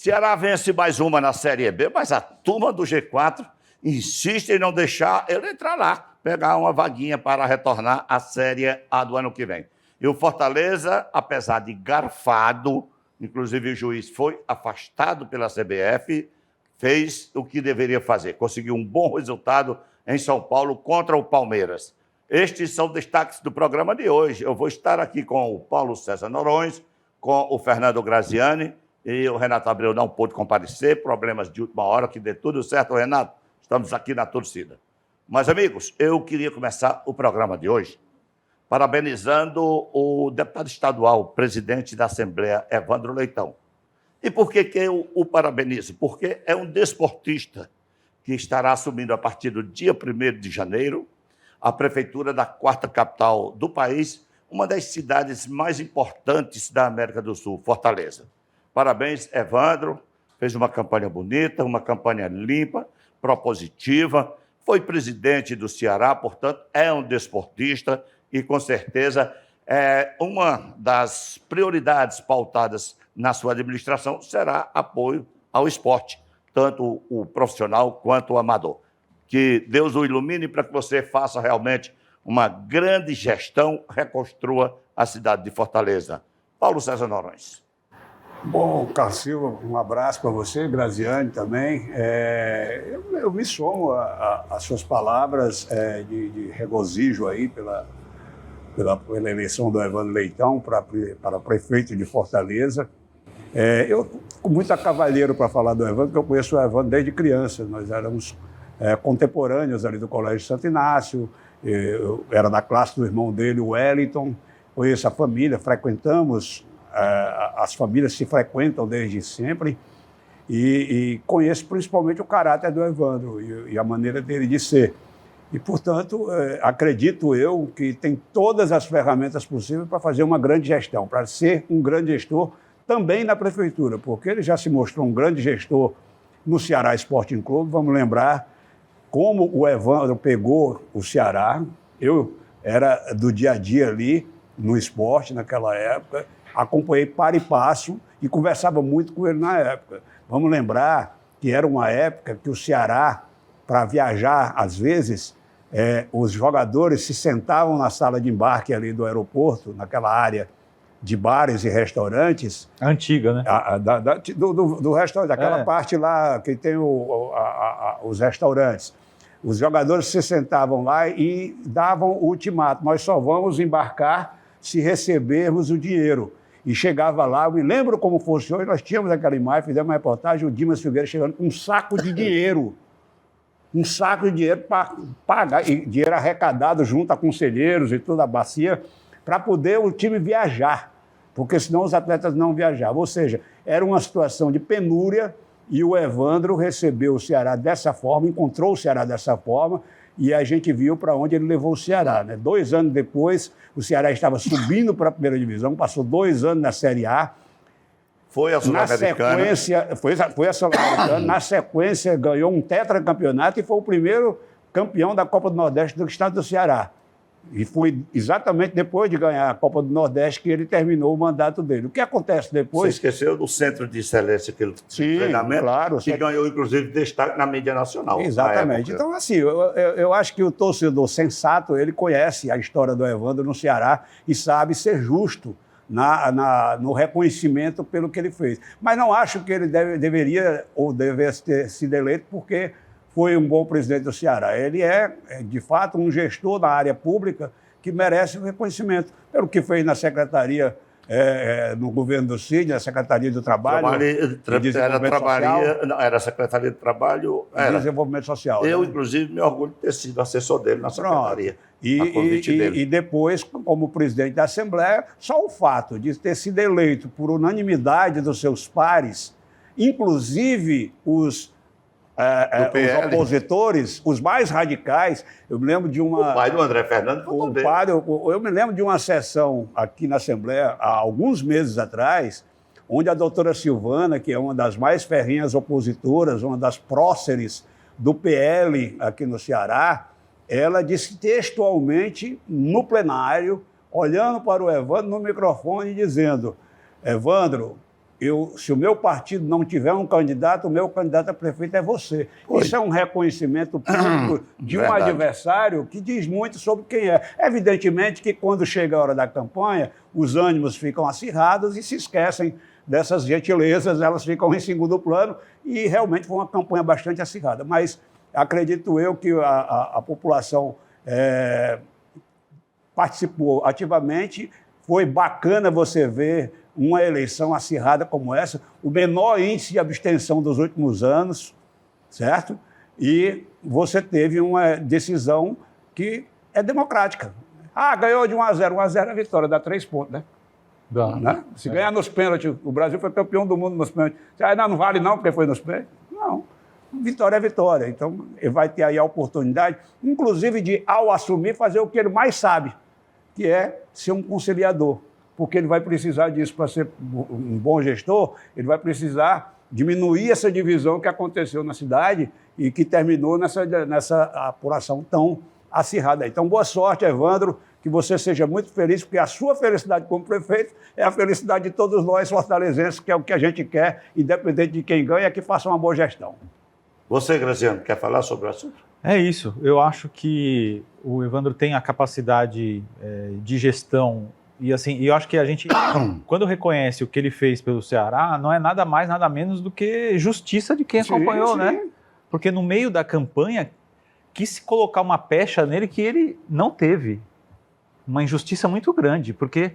Ceará vence mais uma na Série B, mas a turma do G4 insiste em não deixar ele entrar lá, pegar uma vaguinha para retornar à Série A do ano que vem. E o Fortaleza, apesar de garfado, inclusive o juiz foi afastado pela CBF, fez o que deveria fazer, conseguiu um bom resultado em São Paulo contra o Palmeiras. Estes são destaques do programa de hoje. Eu vou estar aqui com o Paulo César Noronha, com o Fernando Graziani, e o Renato Abreu não pôde comparecer, problemas de última hora, que dê tudo certo, Renato. Estamos aqui na torcida. Mas, amigos, eu queria começar o programa de hoje parabenizando o deputado estadual, presidente da Assembleia, Evandro Leitão. E por que eu o parabenizo? Porque é um desportista que estará assumindo a partir do dia 1º de janeiro a prefeitura da 4ª capital do país, uma das cidades mais importantes da América do Sul, Fortaleza. Parabéns, Evandro. Fez uma campanha bonita, uma campanha limpa, propositiva. Foi presidente do Ceará, portanto, é um desportista e, com certeza, uma das prioridades pautadas na sua administração será apoio ao esporte, tanto o profissional quanto o amador. Que Deus o ilumine para que você faça realmente uma grande gestão, reconstrua a cidade de Fortaleza. Paulo César Noronha. Bom, Carlos Silva, um abraço para você, Graziani também. Eu me somo às suas palavras de regozijo aí pela eleição do Evandro Leitão para prefeito de Fortaleza. Eu fico muito a cavalheiro para falar do Evandro, porque eu conheço o Evandro desde criança. Nós éramos contemporâneos ali do Colégio Santo Inácio, eu era da classe do irmão dele, o Wellington. Conheço a família, frequentamos, as famílias se frequentam desde sempre, e conheço principalmente o caráter do Evandro e a maneira dele de ser. E, portanto, acredito eu que tem todas as ferramentas possíveis para fazer uma grande gestão, para ser um grande gestor também na prefeitura, porque ele já se mostrou um grande gestor no Ceará Sporting Clube. Vamos lembrar como o Evandro pegou o Ceará. Eu era do dia a dia ali no esporte naquela época, acompanhei par e passo e conversava muito com ele na época. Vamos lembrar que era uma época que o Ceará, para viajar, às vezes, os jogadores se sentavam na sala de embarque ali do aeroporto, naquela área de bares e restaurantes. A antiga, né? Do restaurante, aquela parte lá que tem os restaurantes. Os jogadores se sentavam lá e davam o ultimato: nós só vamos embarcar se recebermos o dinheiro. E chegava lá, eu me lembro como funcionou, nós tínhamos aquela imagem, fizemos uma reportagem, o Dimas Silveira chegando com um saco de dinheiro. Um saco de dinheiro para pagar, e dinheiro arrecadado junto a conselheiros e toda a bacia, para poder o time viajar, porque senão os atletas não viajavam. Ou seja, era uma situação de penúria, e o Evandro recebeu o Ceará dessa forma, encontrou o Ceará dessa forma, e a gente viu para onde ele levou o Ceará, né? 2 anos depois, o Ceará estava subindo para a primeira divisão, passou 2 anos na Série A. Foi a Sul-Americana. Na sequência, foi a Sul-Americana. Na sequência, ganhou um tetracampeonato e foi o primeiro campeão da Copa do Nordeste do estado do Ceará. E foi exatamente depois de ganhar a Copa do Nordeste que ele terminou o mandato dele. O que acontece depois... Você esqueceu do Centro de Excelência, aquele treinamento, claro, que ganhou, inclusive, destaque na mídia nacional. Exatamente. Então, assim, eu acho que o torcedor sensato, ele conhece a história do Evandro no Ceará e sabe ser justo no reconhecimento pelo que ele fez. Mas não acho que ele deveria ou devesse ter sido eleito porque foi um bom presidente do Ceará. Ele é, de fato, um gestor da área pública que merece o reconhecimento pelo que fez na Secretaria, no governo do Cid, na Secretaria do Trabalho. Era Secretaria de Trabalho. Era. Desenvolvimento Social. Eu, né? inclusive, me orgulho de ter sido assessor dele na Secretaria. E depois, como presidente da Assembleia, só o fato de ter sido eleito por unanimidade dos seus pares, inclusive os opositores, os mais radicais. Eu me lembro de uma... O pai do André Fernandes votou dele. Eu me lembro de uma sessão aqui na Assembleia, há alguns meses atrás, onde a doutora Silvana, que é uma das mais ferrenhas opositoras, uma das próceres do PL aqui no Ceará, ela disse textualmente no plenário, olhando para o Evandro no microfone, dizendo: Evandro, se o meu partido não tiver um candidato, o meu candidato a prefeito é você. Isso é um reconhecimento público de um adversário que diz muito sobre quem é. Evidentemente que quando chega a hora da campanha, os ânimos ficam acirrados e se esquecem dessas gentilezas, elas ficam em segundo plano e realmente foi uma campanha bastante acirrada. Mas acredito eu que a população participou ativamente. Foi bacana você ver uma eleição acirrada como essa, o menor índice de abstenção dos últimos anos, certo? E você teve uma decisão que é democrática. Ganhou de 1-0. 1-0 é vitória, dá 3 pontos, né? Né? Se ganhar nos pênaltis, o Brasil foi campeão do mundo nos pênaltis. Não vale não porque foi nos pênaltis? Não. Vitória é vitória. Então, ele vai ter aí a oportunidade, inclusive de, ao assumir, fazer o que ele mais sabe, que é ser um conciliador. Porque ele vai precisar disso para ser um bom gestor, ele vai precisar diminuir essa divisão que aconteceu na cidade e que terminou nessa apuração tão acirrada. Então, boa sorte, Evandro, que você seja muito feliz, porque a sua felicidade como prefeito é a felicidade de todos nós fortalezenses, que é o que a gente quer, independente de quem ganha, que faça uma boa gestão. Você, Graziano, quer falar sobre o assunto? É isso. Eu acho que o Evandro tem a capacidade de gestão e assim, eu acho que a gente, quando reconhece o que ele fez pelo Ceará, não é nada mais, nada menos do que justiça de quem acompanhou, né? Porque no meio da campanha, quis se colocar uma pecha nele que ele não teve. Uma injustiça muito grande, porque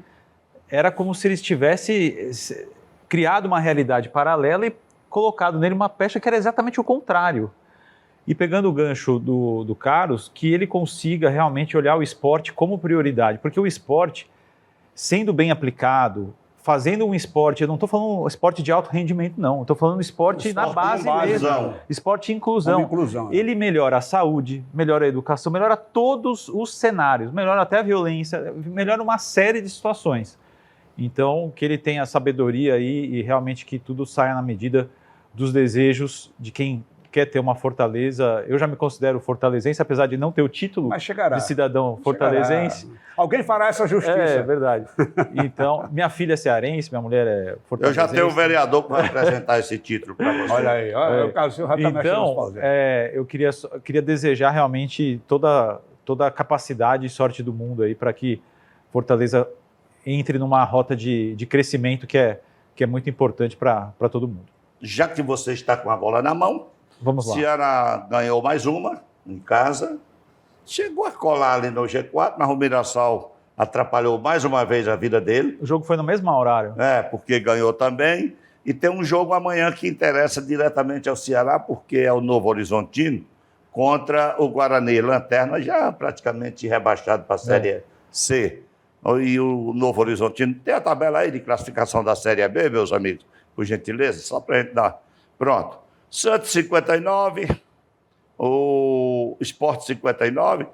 era como se ele tivesse criado uma realidade paralela e colocado nele uma pecha que era exatamente o contrário. E pegando o gancho do Carlos, que ele consiga realmente olhar o esporte como prioridade, porque o esporte, sendo bem aplicado, fazendo um esporte, eu não estou falando esporte de alto rendimento, não, estou falando esporte na base mesmo, esporte de inclusão. Ele melhora a saúde, melhora a educação, melhora todos os cenários, melhora até a violência, melhora uma série de situações. Então, que ele tenha sabedoria aí e realmente que tudo saia na medida dos desejos de quem quer ter uma Fortaleza. Eu já me considero fortalezense, apesar de não ter o título de cidadão fortalezense. Alguém fará essa justiça. É verdade. Então, minha filha é cearense, minha mulher é fortalezense. Eu já tenho um vereador que vai apresentar esse título para você. Olha aí, o Carlos já está mexendo os paus. Eu queria desejar realmente toda a capacidade e sorte do mundo aí para que Fortaleza entre numa rota de crescimento que é muito importante para todo mundo. Já que você está com a bola na mão, vamos lá. Ceará ganhou mais uma em casa, chegou a colar ali no G4, mas o Mirassol atrapalhou mais uma vez a vida dele. O jogo foi no mesmo horário. Porque ganhou também. E tem um jogo amanhã que interessa diretamente ao Ceará, porque é o Novo Horizontino contra o Guarani, lanterna já praticamente rebaixado para a Série C. E o Novo Horizontino, tem a tabela aí de classificação da Série B, meus amigos, por gentileza, só para a gente dar. Pronto. Santos 59, o Sport 59,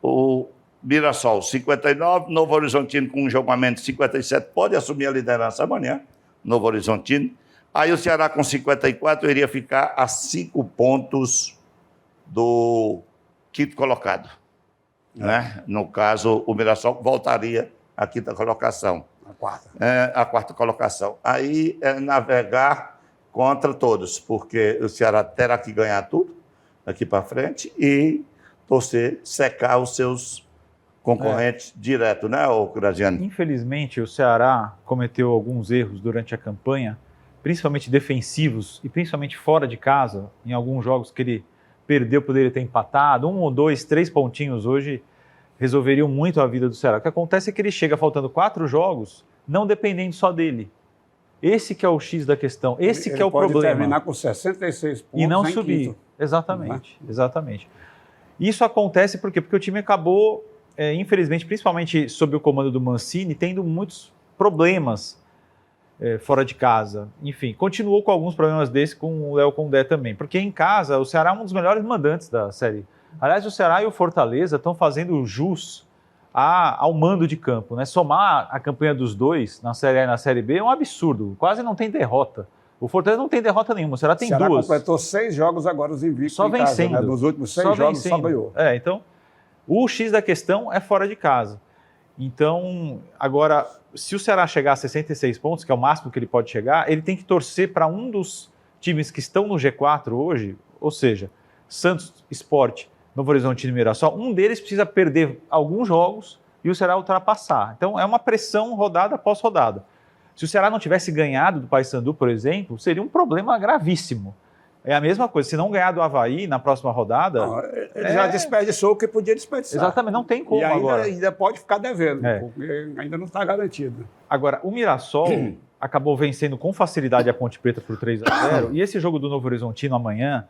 o Mirassol 59, Novo Horizontino com um jogo a menos 57, pode assumir a liderança amanhã, Novo Horizontino. Aí o Ceará com 54 iria ficar a 5 pontos do quinto colocado. Né? No caso, o Mirassol voltaria à quinta colocação. A quarta colocação. Aí é navegar contra todos, porque o Ceará terá que ganhar tudo daqui para frente e torcer, secar os seus concorrentes direto, né, Graziano? Infelizmente, o Ceará cometeu alguns erros durante a campanha, principalmente defensivos e principalmente fora de casa, em alguns jogos que ele perdeu, poderia ter empatado, 1 ou 2, 3 pontinhos hoje resolveriam muito a vida do Ceará. O que acontece é que ele chega faltando 4 jogos, não dependendo só dele. Esse que é o X da questão, esse que é o problema. Ele pode terminar com 66 pontos e não subir. Quinto. Exatamente. Isso acontece por quê? Porque o time acabou, infelizmente, principalmente sob o comando do Mancini, tendo muitos problemas fora de casa. Enfim, continuou com alguns problemas desses com o Léo Condé também. Porque em casa, o Ceará é um dos melhores mandantes da série. Aliás, o Ceará e o Fortaleza estão fazendo jus ao mando de campo, né? Somar a campanha dos dois na Série A e na Série B é um absurdo, quase não tem derrota. O Fortaleza não tem derrota nenhuma, o Ceará tem 2. O Ceará completou 6 jogos agora, os invictos só vencendo. Casa, né? Nos últimos 6 jogos só ganhou. Então, o X da questão é fora de casa. Então, agora, se o Ceará chegar a 66 pontos, que é o máximo que ele pode chegar, ele tem que torcer para um dos times que estão no G4 hoje, ou seja, Santos, Sport, Novo Horizontino e Mirassol, um deles precisa perder alguns jogos e o Ceará ultrapassar. Então, é uma pressão rodada após rodada. Se o Ceará não tivesse ganhado do Paysandu, por exemplo, seria um problema gravíssimo. É a mesma coisa, se não ganhar do Avaí na próxima rodada... Não, ele já desperdiçou o que podia desperdiçar. Exatamente, não tem como e agora. ainda pode ficar devendo, porque ainda não está garantido. Agora, o Mirassol acabou vencendo com facilidade a Ponte Preta por 3-0, e esse jogo do Novo Horizontino amanhã,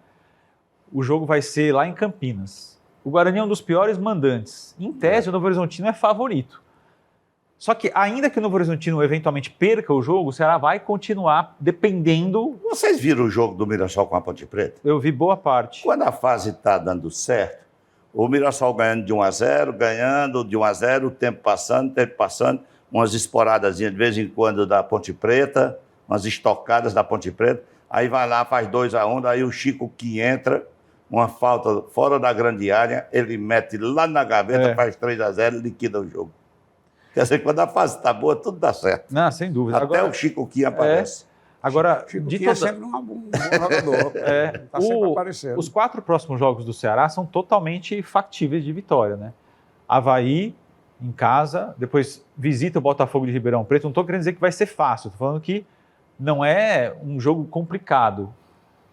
o jogo vai ser lá em Campinas. O Guarani é um dos piores mandantes. Em tese, o Novo Horizontino é favorito. Só que, ainda que o Novo Horizontino eventualmente perca o jogo, o Ceará vai continuar dependendo... Vocês viram o jogo do Mirassol com a Ponte Preta? Eu vi boa parte. Quando a fase está dando certo, o Mirassol ganhando de 1-0, ganhando de 1-0, o tempo passando, umas esporadazinhas de vez em quando da Ponte Preta, umas estocadas da Ponte Preta, aí vai lá, faz 2-1, daí o Chico que entra, uma falta fora da grande área, ele mete lá na gaveta, faz 3-0 e liquida o jogo. Quer dizer, quando a fase está boa, tudo dá certo. Não, sem dúvida. Até agora, o Chico que aparece. Agora, Chico de que é toda... sempre um bom jogador. Está sempre aparecendo. Os 4 próximos jogos do Ceará são totalmente factíveis de vitória, né? Avaí, em casa, depois visita o Botafogo de Ribeirão Preto. Não estou querendo dizer que vai ser fácil, estou falando que não é um jogo complicado,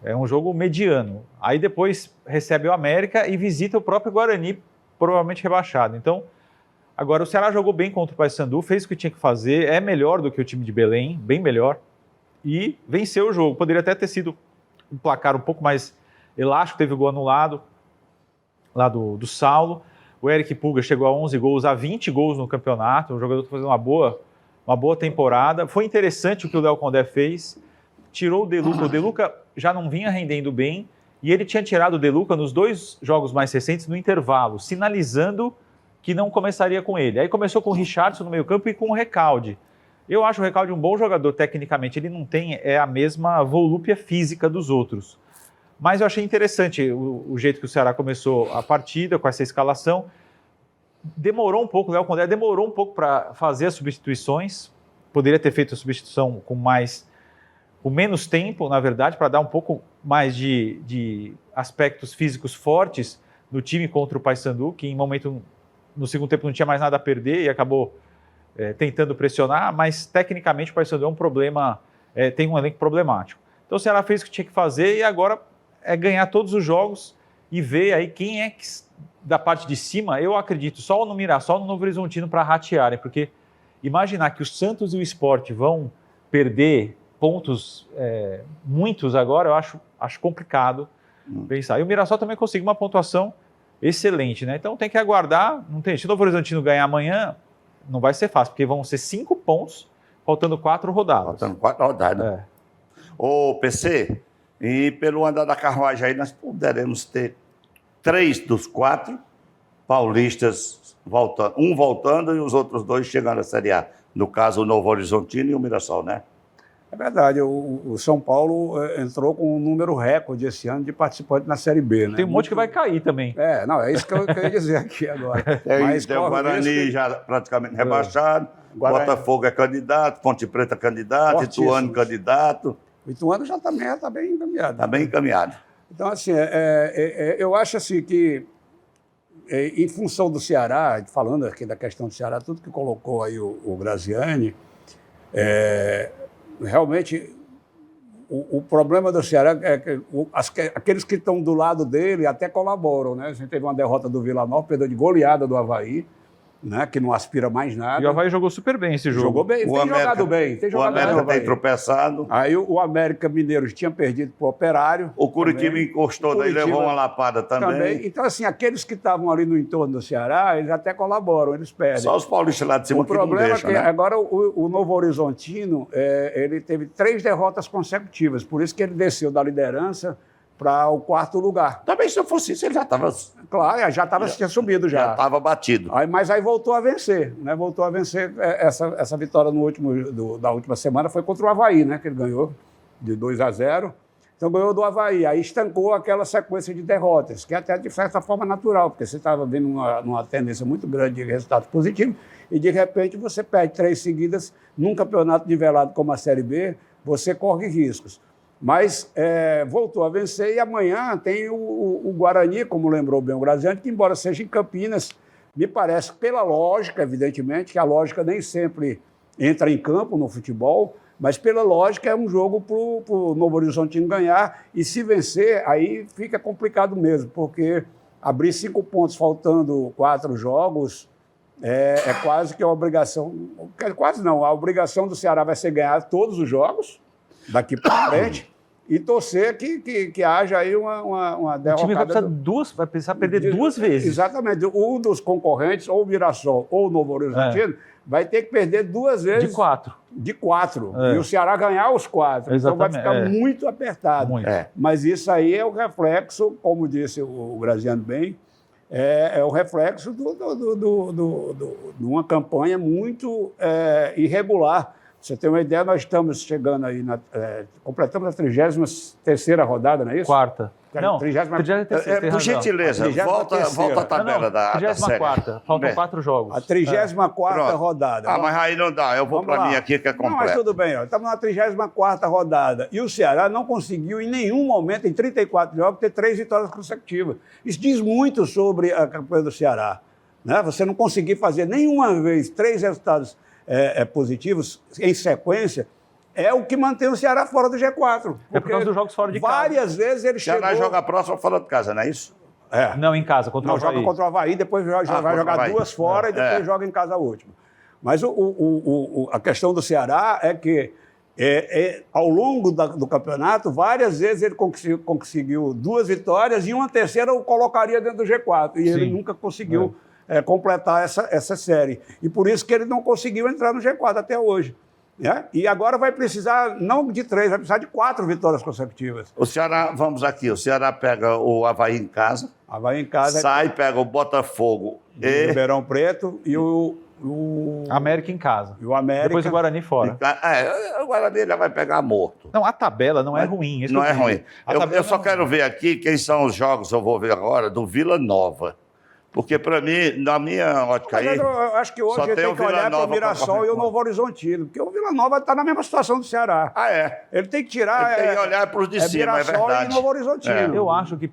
é um jogo mediano. Aí depois recebe o América e visita o próprio Guarani, provavelmente rebaixado. Então, agora o Ceará jogou bem contra o Paysandu, fez o que tinha que fazer, é melhor do que o time de Belém, bem melhor, e venceu o jogo. Poderia até ter sido um placar um pouco mais elástico, teve o gol anulado lá do Saulo. O Eric Pulga chegou a 11 gols, a 20 gols no campeonato, o jogador está fazendo uma boa temporada. Foi interessante o que o Léo Condé fez, tirou o Deluca. O Deluca já não vinha rendendo bem, e ele tinha tirado o Deluca nos 2 jogos mais recentes no intervalo, sinalizando que não começaria com ele. Aí começou com o Richardson no meio campo e com o Recalde. Eu acho o Recalde um bom jogador tecnicamente, ele não tem a mesma volúpia física dos outros. Mas eu achei interessante o jeito que o Ceará começou a partida, com essa escalação. Demorou um pouco, o Léo Condé demorou um pouco para fazer as substituições. Poderia ter feito a substituição com menos tempo, na verdade, para dar um pouco mais de aspectos físicos fortes no time contra o Paysandu, que no segundo tempo não tinha mais nada a perder e acabou tentando pressionar, mas tecnicamente o Paysandu é um problema, tem um elenco problemático. Então o Ceará fez o que tinha que fazer e agora é ganhar todos os jogos e ver aí quem é que, da parte de cima, eu acredito, só no Mirassol, no Novo Horizontino para ratearem, porque imaginar que o Santos e o Sport vão perder pontos, muitos agora, eu acho complicado pensar. E o Mirassol também conseguiu uma pontuação excelente, né? Então tem que aguardar, se o Novo Horizontino ganhar amanhã, não vai ser fácil, porque vão ser 5 pontos, faltando 4 rodadas. Faltando 4 rodadas. Ô, PC, e pelo andar da carruagem aí, nós poderemos ter 3 dos 4 paulistas voltando, um voltando e os outros 2 chegando à Série A. No caso, o Novo Horizontino e o Mirassol, né? É verdade, o São Paulo entrou com um número recorde esse ano de participantes na Série B, né? Tem um monte que vai cair também. É isso que eu queria dizer aqui agora. Mas tem o Guarani já praticamente rebaixado, Botafogo é candidato, Ponte Preta candidato, Ituano candidato. O Ituano já também está bem encaminhado. Está bem encaminhado. Então, assim, eu acho assim que, em função do Ceará, falando aqui da questão do Ceará, tudo que colocou aí o Graziani, realmente o problema do Ceará é que aqueles que estão do lado dele até colaboram, né? A gente teve uma derrota do Vila Nova, perdeu de goleada do Avaí, né? Que não aspira mais nada. E o Avaí jogou super bem esse jogo. Jogou bem, jogado bem. O América tem tropeçado. Aí o América Mineiro tinha perdido para o Operário. O Curitiba encostou, daí levou uma lapada também. Então, assim, aqueles que estavam ali no entorno do Ceará, eles até colaboram, eles perdem. Só os paulistas lá de cima que não deixam, O problema é que né? agora o Novo Horizontino, ele teve 3 derrotas consecutivas, por isso que ele desceu da liderança para o 4º lugar. Também, se eu fosse isso, ele já estava... Claro, tinha subido já. Já estava batido. Mas aí voltou a vencer, né? Voltou a vencer. Essa vitória da última semana foi contra o Avaí, né? Que ele ganhou de 2-0. Então ganhou do Avaí. Aí estancou aquela sequência de derrotas, que é até de certa forma natural, porque você estava vendo uma tendência muito grande de resultados positivos e de repente você perde 3 seguidas num campeonato nivelado como a Série B, você corre riscos. Mas voltou a vencer e amanhã tem o Guarani, como lembrou bem o Graziani, que embora seja em Campinas, me parece, pela lógica, evidentemente, que a lógica nem sempre entra em campo no futebol, mas pela lógica é um jogo para o Novo Horizontino ganhar e se vencer, aí fica complicado mesmo, porque abrir 5 pontos faltando 4 jogos é quase que a obrigação, quase não, a obrigação do Ceará vai ser ganhar todos os jogos daqui para frente e torcer que haja aí uma derrocada. O time vai precisar perder 2 vezes. Exatamente. Um dos concorrentes, ou o Mirassol ou o Novo Horizontino, vai ter que perder 2 vezes. De 4. De 4. E o Ceará ganhar os 4. Exatamente. Então vai ficar muito apertado. Muito. Mas isso aí é o reflexo, como disse o Graziano bem, é o reflexo de uma campanha muito irregular. Você tem uma ideia, nós estamos chegando aí, completamos a 33ª rodada, não é isso? Quarta. Não, 33ª. Por gentileza, volta a tabela da série. 34ª. Faltam 4 jogos. A 34ª rodada. Mas aí não dá, eu vou para mim aqui que é completo. Não, mas tudo bem, estamos na 34ª rodada. E o Ceará não conseguiu em nenhum momento, em 34 jogos, ter 3 vitórias consecutivas. Isso diz muito sobre a campanha do Ceará. Né? Você não conseguir fazer nenhuma vez 3 resultados positivos em sequência, é o que mantém o Ceará fora do G4. É por causa dos jogos fora de casa. Várias vezes ele chegou... O Ceará joga a próxima fora de casa, não é isso? Não, em casa, contra o Avaí. Joga contra o Avaí, depois vai jogar 2 fora e depois joga em casa a última. Mas a questão do Ceará é que, ao longo do campeonato, várias vezes ele conseguiu 2 vitórias e uma terceira o colocaria dentro do G4. E ele nunca conseguiu completar essa série. E por isso que ele não conseguiu entrar no G4 até hoje. Né? E agora vai precisar, não de 3, vai precisar de 4 vitórias consecutivas. O Ceará, vamos aqui, o Ceará pega o Avaí em casa. Avaí em casa. Sai, pega o Botafogo e Ribeirão Preto e o América em casa. E o América. Depois o Guarani fora. O Guarani já vai pegar morto. Não, a tabela não é ruim. Não é ruim. Eu só quero ver aqui quem são os jogos, eu vou ver agora, do Vila Nova. Porque, para mim, na minha ótica aí... Eu acho que hoje ele tem que olhar para o Mirassol e o Novo Horizontino, porque o Vila Nova está na mesma situação do Ceará. Ele tem que tirar... Ele tem que olhar para os de cima, Mirassol é verdade. E Novo Horizontino. Eu acho que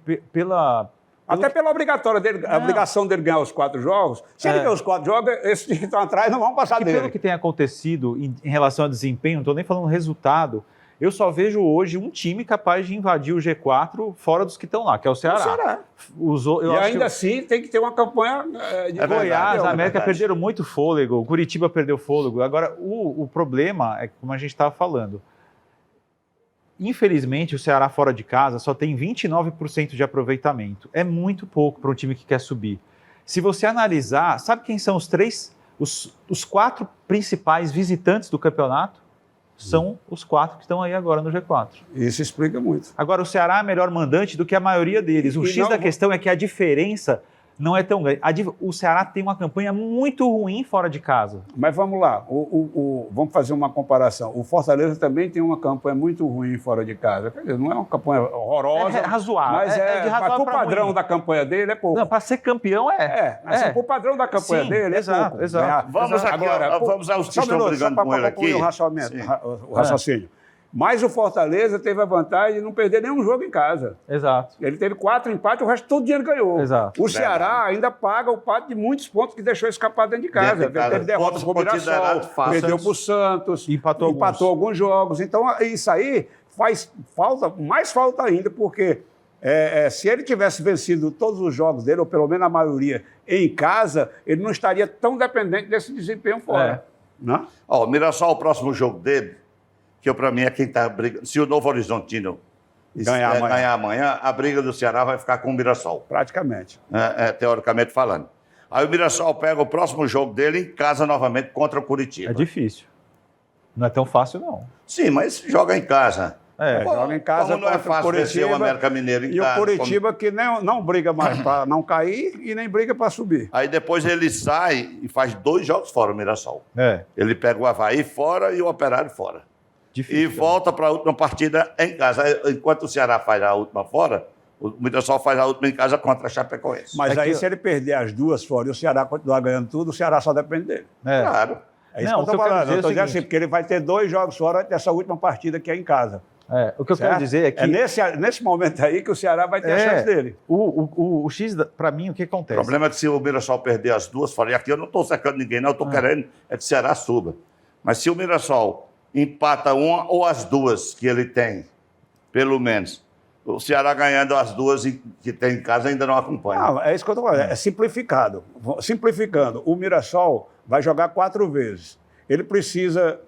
até pela obrigação dele ganhar os 4 jogos. Se ele ganhar os 4 jogos, esses que estão atrás não vão passar dele. Pelo que tem acontecido em relação ao desempenho, não estou nem falando resultado, eu só vejo hoje um time capaz de invadir o G4 fora dos que estão lá, que é o Ceará. Ainda assim tem que ter uma campanha de Goiás, a América perderam muito fôlego, o Curitiba perdeu fôlego. Agora, o problema é, como a gente estava falando, infelizmente o Ceará fora de casa só tem 29% de aproveitamento. É muito pouco para um time que quer subir. Se você analisar, sabe quem são os 4 principais visitantes do campeonato? São os 4 que estão aí agora no G4. Isso explica muito. Agora, o Ceará é melhor mandante do que a maioria deles. O X da questão é que a diferença não é tão grande. O Ceará tem uma campanha muito ruim fora de casa. Mas vamos lá, vamos fazer uma comparação. O Fortaleza também tem uma campanha muito ruim fora de casa. Quer dizer, não é uma campanha horrorosa. É razoável. Mas de razoável para o padrão ruim. da campanha dele é pouco. Não, para ser campeão para o padrão da campanha dele é pouco. Exato. Vamos agora, vamos aos que estão brigando com ele aqui. O raciocínio. Mas o Fortaleza teve a vantagem de não perder nenhum jogo em casa. Exato. Ele teve 4 empates, o resto todo dinheiro ganhou. Exato. O Ceará ainda paga o pato de muitos pontos que deixou escapar dentro de casa. Ele teve derrotas para o Mirassol, perdeu para o Santos, empatou alguns jogos. Então, isso aí faz falta, mais falta ainda, porque se ele tivesse vencido todos os jogos dele, ou pelo menos a maioria, em casa, ele não estaria tão dependente desse desempenho fora. Né? O Mirassol, o próximo jogo dele, que para mim é quem está brigando. Se o Novo Horizontino ganhar amanhã, a briga do Ceará vai ficar com o Mirassol. Praticamente. Teoricamente falando. Aí o Mirassol pega o próximo jogo dele em casa novamente contra o Curitiba. É difícil. Não é tão fácil, não. Sim, mas joga em casa. Joga em casa. Como não é fácil vencer o América Mineiro em casa. E o Curitiba que não briga mais para não cair e nem briga para subir. Aí depois ele sai e faz 2 jogos fora o Mirassol. Ele pega o Avaí fora e o Operário fora. Difícil, e volta para a última partida em casa. Enquanto o Ceará faz a última fora, o Mirassol faz a última em casa contra a Chapecoense. Mas É aí, que se ele perder as duas fora e o Ceará continuar ganhando tudo, o Ceará só depende dele. É. Claro. É isso Não, que eu o que estou eu quero falando. dizer é Eu o estou dizendo seguinte. assim, porque ele vai ter 2 jogos fora dessa última partida que é em casa. O que eu quero Certo? dizer é que É nesse momento aí que o Ceará vai ter a chance dele. o X, para mim, o que O acontece? problema é que se o Mirassol perder as duas fora, e aqui eu não estou secando ninguém, não, eu estou querendo é que o Ceará suba. Mas se o Mirassol empata uma ou as duas que ele tem, pelo menos, o Ceará ganhando as duas que tem em casa ainda não acompanha. Não, é isso que eu estou falando. É simplificado. Simplificando, o Mirassol vai jogar 4 vezes. Ele precisa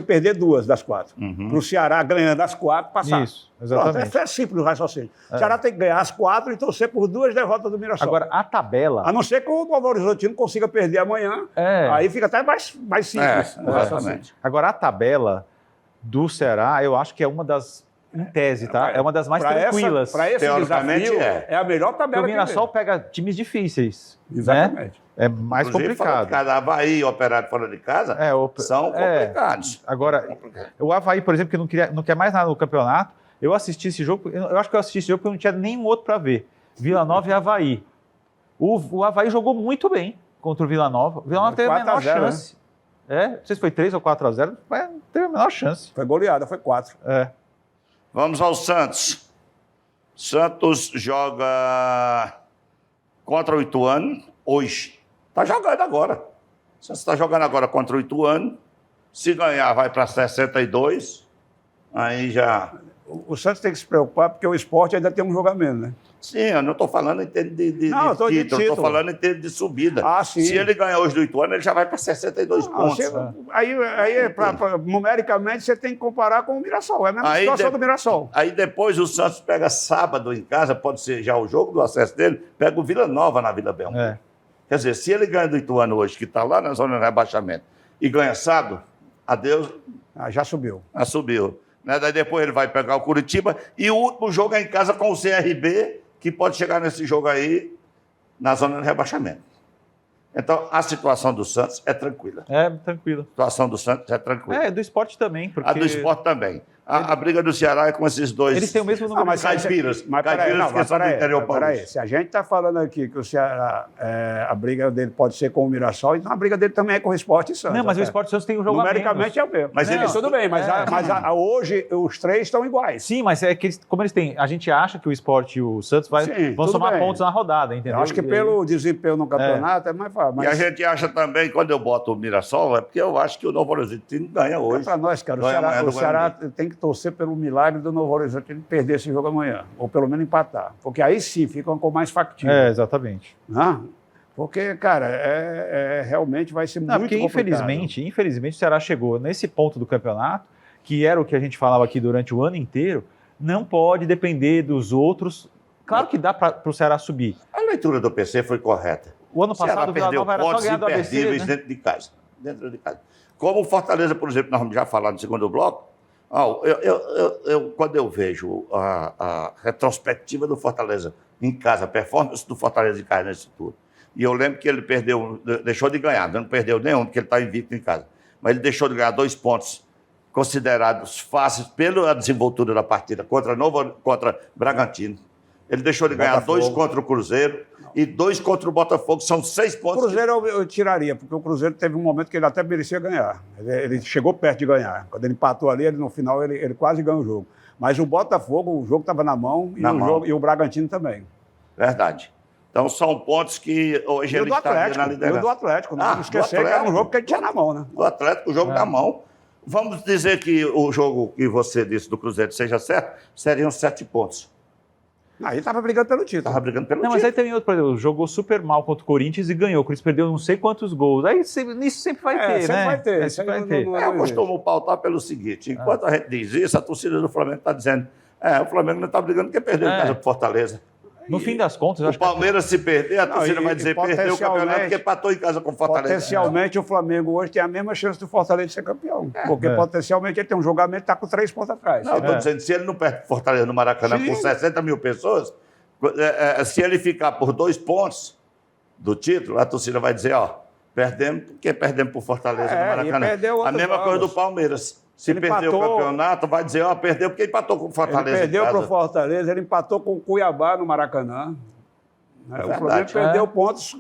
perder 2 das 4. Para o Ceará, ganhando as 4, passar. Isso, exatamente. Pronto, é simples o raciocínio. O Ceará tem que ganhar as 4 e torcer por 2 derrotas do Mirassol. Agora, a tabela... A não ser que o Novo Horizontino consiga perder amanhã. Aí fica até mais simples. o raciocínio. Exatamente. Agora, a tabela do Ceará, eu acho que é uma das, em tese, tá? É uma das mais tranquilas. Para esse Teoricamente, desafio, é. é a melhor Porque tabela o Mirassol pega times difíceis. Exatamente. Né? É mais Inclusive, fora de complicado. casa, Avaí e Operário fora de casa são complicados. Agora, o Avaí, por exemplo, que não quer mais nada no campeonato, eu assisti esse jogo, eu acho que eu assisti esse jogo porque não tinha nenhum outro para ver. Vila Nova e Avaí. O Avaí jogou muito bem contra o Vila Nova. O Vila Nova teve a menor 4-0, chance. Não sei se foi 3 ou 4-0, mas teve a menor chance. Foi goleada, foi 4. Vamos ao Santos. Santos joga contra o Ituano hoje. Está jogando agora. O Santos está jogando agora contra o Ituano. Se ganhar, vai para 62. Aí já... O Santos tem que se preocupar porque o Sport ainda tem um jogo a menos, né? Sim, eu não estou falando em termos de Não, eu tô de título, estou título. falando em termos de subida. Ah, sim. Se ele ganhar hoje do Ituano, ele já vai para 62 pontos. Aí numericamente, você tem que comparar com o Mirassol. É a mesma Aí situação do Mirassol. Aí depois o Santos pega sábado em casa, pode ser já o jogo do acesso dele, pega o Vila Nova na Vila Belmiro. Quer dizer, se ele ganha do Ituano hoje, que está lá na zona de rebaixamento, e ganha sábado, adeus, Já subiu. subiu. Né? Daí depois ele vai pegar o Curitiba, e o último jogo é em casa com o CRB, que pode chegar nesse jogo aí na zona de rebaixamento. Então, a situação do Santos é tranquila. É, tranquilo. A situação do Santos é tranquila. Do esporte também, porque... A do Sport também. A briga do Ceará é com esses dois. Eles têm o mesmo número mas de caipiras. Mas peraí, Caipiras que são do interior paulista. se a gente está falando aqui que o Ceará, a briga dele pode ser com o Mirassol, então a briga dele também é com o Sport e Santos. Não, mas o até. Esporte Santos tem um jogo a Numericamente é o mesmo. Mas eles- tudo bem, mas hoje os 3 estão iguais. Sim, mas é que como eles têm... A gente acha que o Sport e o Santos Sim, vão tudo somar bem. pontos na rodada, entendeu? Eu acho que E aí- pelo desempenho no campeonato é mais fácil. E a Mas gente acha também, quando eu boto o Mirassol, é porque eu acho que o Novo Horizontino ganha hoje. para nós, cara, Ganha amanhã o do Ceará Guarani. tem que torcer pelo milagre do Novo Horizonte ele perder esse jogo amanhã, ou pelo menos empatar. Porque aí sim ficam com mais factível. Exatamente. Né? Porque, cara, realmente vai ser Não, muito porque complicado. infelizmente o Ceará chegou nesse ponto do campeonato, que era o que a gente falava aqui durante o ano inteiro, não pode depender dos outros. Claro que dá para o Ceará subir. A leitura do PC foi correta. O ano O Ceará passado o Vila perdeu Nova era só pontos ganhar do ABC, imperdíveis né? dentro de casa. Dentro de casa. Como o Fortaleza, por exemplo, nós vamos já falar no segundo bloco. Quando eu vejo a retrospectiva do Fortaleza em casa, a performance do Fortaleza em casa nesse turno, e eu lembro que ele deixou de ganhar, não perdeu nenhum, porque ele está invicto em casa, mas ele deixou de ganhar 2 pontos considerados fáceis pela desenvoltura da partida contra Bragantino. Ele deixou de ganhar 2 contra o Cruzeiro e 2 contra o Botafogo, são 6 O pontos. Cruzeiro eu tiraria, porque o Cruzeiro teve um momento que ele até merecia ganhar. Ele chegou perto de ganhar. Quando ele empatou ali, no final ele quase ganhou o jogo. Mas o Botafogo, o jogo estava na mão, e o Bragantino também. Verdade. Então são pontos que hoje E o ele do está Atlético, na liderança. do Atlético. Não vamos do esquecer que era um Atlético. jogo que ele tinha na mão, né? Do Atlético, o jogo da mão. Vamos dizer que o jogo que você disse do Cruzeiro seja certo, seriam 7 pontos. Aí estava brigando pelo título. Estava brigando pelo Não, mas título. aí também outro, por exemplo, jogou super mal contra o Corinthians e ganhou. O Corinthians perdeu não sei quantos gols. Aí nisso sempre vai ter, sempre né? vai ter, Sempre vai isso ter. aí não- Eu costumo pautar pelo seguinte: enquanto a gente diz isso, a torcida do Flamengo está dizendo o Flamengo não está brigando porque perdeu em casa para Fortaleza. No fim das contas, eu O acho que Palmeiras, se perder, a Não, torcida e- vai e dizer perdeu o campeonato porque empatou em casa com o Fortaleza. Potencialmente o Flamengo hoje tem a mesma chance do Fortaleza de ser campeão. Porque potencialmente ele tem um jogamento que está com 3 pontos atrás. Não, eu estou dizendo, se ele não perde Fortaleza no Maracanã Sim. com 60 mil pessoas, se ele ficar por 2 pontos do título, a torcida vai dizer, perdemos porque perdemos por Fortaleza no E Maracanã. perdeu A outros mesma coisa do jogos. Palmeiras. Se Ele perder empatou- o campeonato, vai dizer, ó, perdeu porque empatou com o Ele Fortaleza. perdeu em para o casa. Fortaleza, ele empatou com o Cuiabá no Maracanã. O verdade. Flamengo perdeu pontos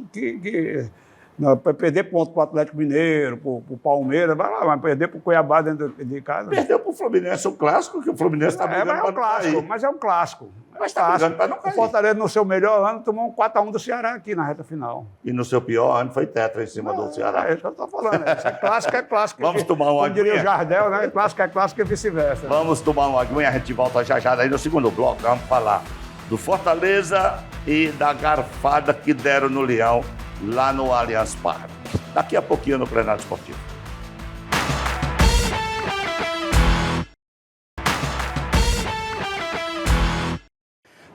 não, para perder ponto para o Atlético Mineiro, para o Palmeiras, vai lá, mas perder para o Cuiabá dentro de casa. Perdeu para o Fluminense, o clássico, que o Fluminense está brigando Mas é para um não clássico, cair. mas é um clássico. Mas está brigando para não O cair. Fortaleza, no seu melhor ano, tomou um 4-1 do Ceará aqui na reta final. E no seu pior ano foi tetra em cima do Ceará. É isso que eu estou falando. Isso é clássico. Vamos tomar uma Como diria o aguinha? Jardel, né? Clássico e vice-versa. Vamos tomar uma aguinha, a gente volta já aí no segundo bloco. Vamos falar do Fortaleza e da garfada que deram no Leão lá no Allianz Parque. Daqui a pouquinho no Plenário Esportivo.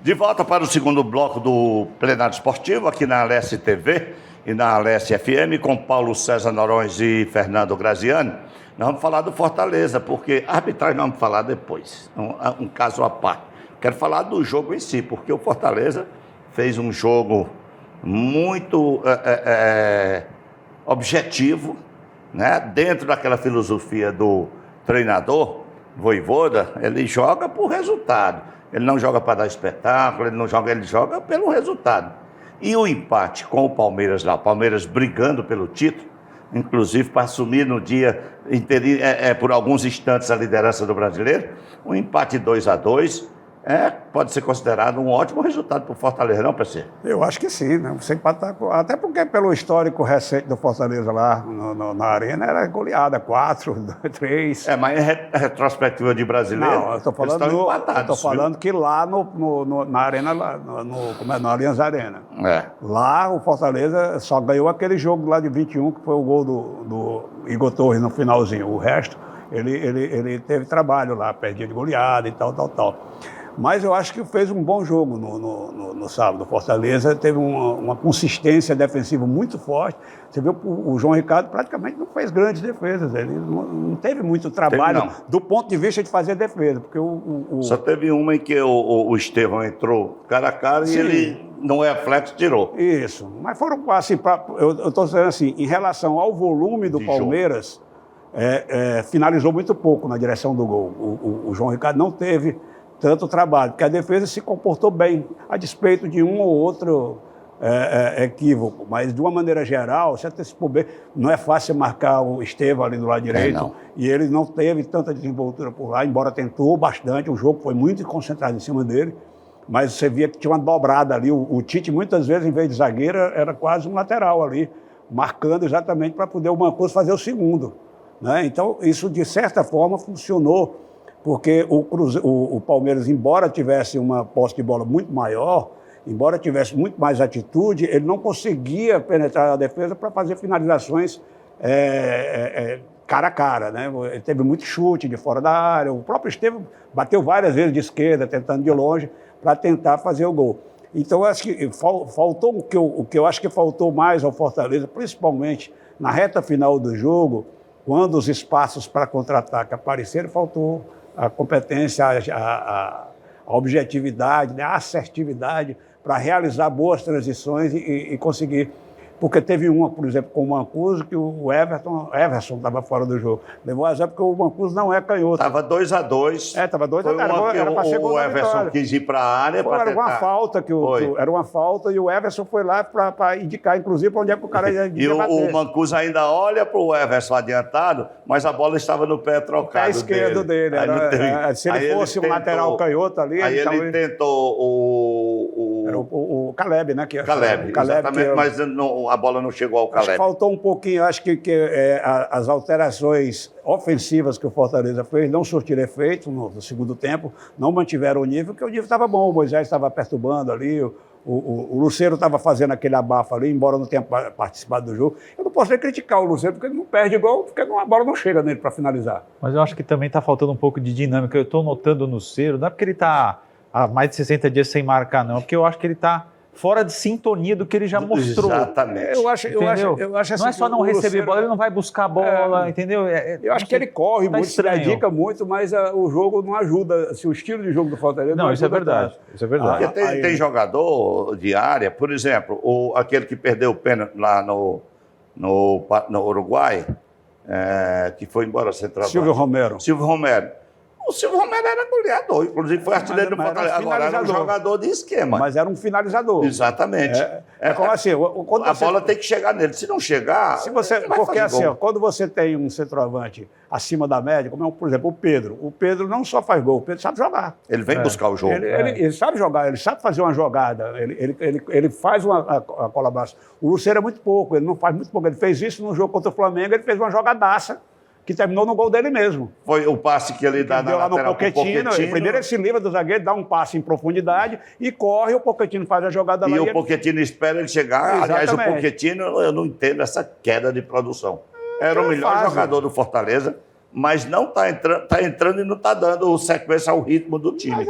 De volta para o segundo bloco do Plenário Esportivo, aqui na Alesse TV e na Alesse FM, com Paulo César Norões e Fernando Graziani. Nós vamos falar do Fortaleza, porque a arbitragem nós vamos falar depois, um caso à parte. Quero falar do jogo em si, porque o Fortaleza fez um jogo muito objetivo, né? Dentro daquela filosofia do treinador, Vojvoda, ele joga por resultado. Ele não joga para dar espetáculo, ele joga pelo resultado. E o empate com o Palmeiras lá, o Palmeiras brigando pelo título, inclusive para assumir no dia, por alguns instantes, a liderança do brasileiro, um empate 2-2, pode ser considerado um ótimo resultado para o Fortaleza, não, PC? Eu acho que sim, né? Você empatar até porque pelo histórico recente do Fortaleza lá na Arena era goleada, 4-3. Mas é retrospectiva de brasileiro. Não, eu estou falando, eles estão empatados, eu tô falando que lá na Arena, na Allianz Arena. Lá o Fortaleza só ganhou aquele jogo lá de 21, que foi o gol do Igor Torres no finalzinho. O resto, ele teve trabalho lá, perdia de goleada e tal. Mas eu acho que fez um bom jogo no sábado. O Fortaleza teve uma consistência defensiva muito forte. Você viu, o João Ricardo praticamente não fez grandes defesas. Ele não teve muito trabalho do ponto de vista de fazer defesa. Porque Só teve uma em que o Estevão entrou cara a cara e ele, no reflexo, tirou. Isso. Mas foram assim, eu estou dizendo assim, em relação ao volume do Palmeiras, finalizou muito pouco na direção do gol. O João Ricardo não teve tanto trabalho, porque a defesa se comportou bem, a despeito de um ou outro equívoco. Mas, de uma maneira geral, se antecipou bem. Não é fácil marcar o Estevão ali do lado direito. E ele não teve tanta desenvoltura por lá, embora tentou bastante. O jogo foi muito concentrado em cima dele. Mas você via que tinha uma dobrada ali. O Tite, muitas vezes, em vez de zagueiro, era quase um lateral ali, marcando exatamente para poder o Mancuso fazer o segundo, né? Então, isso, de certa forma, funcionou. Porque o Palmeiras, embora tivesse uma posse de bola muito maior, embora tivesse muito mais atitude, ele não conseguia penetrar a defesa para fazer finalizações cara a cara, né? Ele teve muito chute de fora da área, o próprio Estevão bateu várias vezes de esquerda, tentando de longe, para tentar fazer o gol. Então, eu acho que faltou o que eu acho que faltou mais ao Fortaleza, principalmente na reta final do jogo, quando os espaços para contra-ataque apareceram, faltou a competência, a objetividade, né, a assertividade para realizar boas transições e conseguir. Porque teve uma, por exemplo, com o Mancuso, que o Everson estava fora do jogo. Levou a zero porque o Mancuso não é canhoto. Estava 2-2. Estava 2-2. Era para ser gol da Everson vitória. quis ir para a área para Era tentar. uma falta era uma falta e o Everson foi lá para indicar, inclusive, para onde é que o cara ia E o Mancuso ainda olha para o Everson adiantado, mas a bola estava no pé trocado pé esquerdo dele. Se ele fosse um lateral canhoto ali... Aí ele tentou Era o Caleb, né? Caleb, exatamente, mas a bola não chegou ao Caleb. Acho que faltou um pouquinho, acho que as alterações ofensivas que o Fortaleza fez não surtiram efeito no segundo tempo, não mantiveram o nível, porque o nível estava bom, o Moisés estava perturbando ali, o Lucero estava fazendo aquele abafo ali, embora não tenha participado do jogo. Eu não posso nem criticar o Lucero, porque ele não perde gol, porque a bola não chega nele para finalizar. Mas eu acho que também está faltando um pouco de dinâmica. Eu estou notando no Lucero, não é porque ele está há mais de 60 dias sem marcar, não, é porque eu acho que ele está fora de sintonia do que ele já mostrou. Exatamente. Eu acho assim, não é só não receber Lucero, bola, ele não vai buscar a bola, entendeu? Eu acho que ele corre muito, se estranho. dedica muito, mas o jogo não ajuda, o estilo de jogo do Fortaleza não isso é ajuda verdade. tanto. Isso é verdade. Porque tem jogador de área, por exemplo, aquele que perdeu o pênalti lá no Uruguai, que foi embora centroavante. Silvio Romero. Silvio Romero. O Silvio Romero era goleador, inclusive foi artilheiro do Mas Fortaleza. era um Agora era um finalizador. jogador de esquema. Mas era um finalizador. Exatamente. É como assim, quando A você- bola tem que chegar nele. Se não chegar, Se você, ele vai porque fazer assim, gol. ó, quando você tem um centroavante acima da média, como é, por exemplo, o Pedro não só faz gol, o Pedro sabe jogar. Ele vem buscar o jogo. Ele sabe jogar, ele sabe fazer uma jogada, ele faz a colaboração. O Lucero é muito pouco, ele não faz muito pouco. Ele fez isso no jogo contra o Flamengo, ele fez uma jogadaça que terminou no gol dele mesmo. Foi o passe que ele dá Ele deu na lá no lateral pro Pochettino, Pochettino. primeiro ele se livra do zagueiro, dá um passe em profundidade e corre, o Pochettino faz a jogada lá. E o Pochettino espera ele chegar. Aliás, o Exatamente. Pochettino, eu não entendo essa queda de produção. Era o melhor fase. jogador do Fortaleza, mas não está entrando, tá entrando e não está dando sequência ao ritmo do time. Mas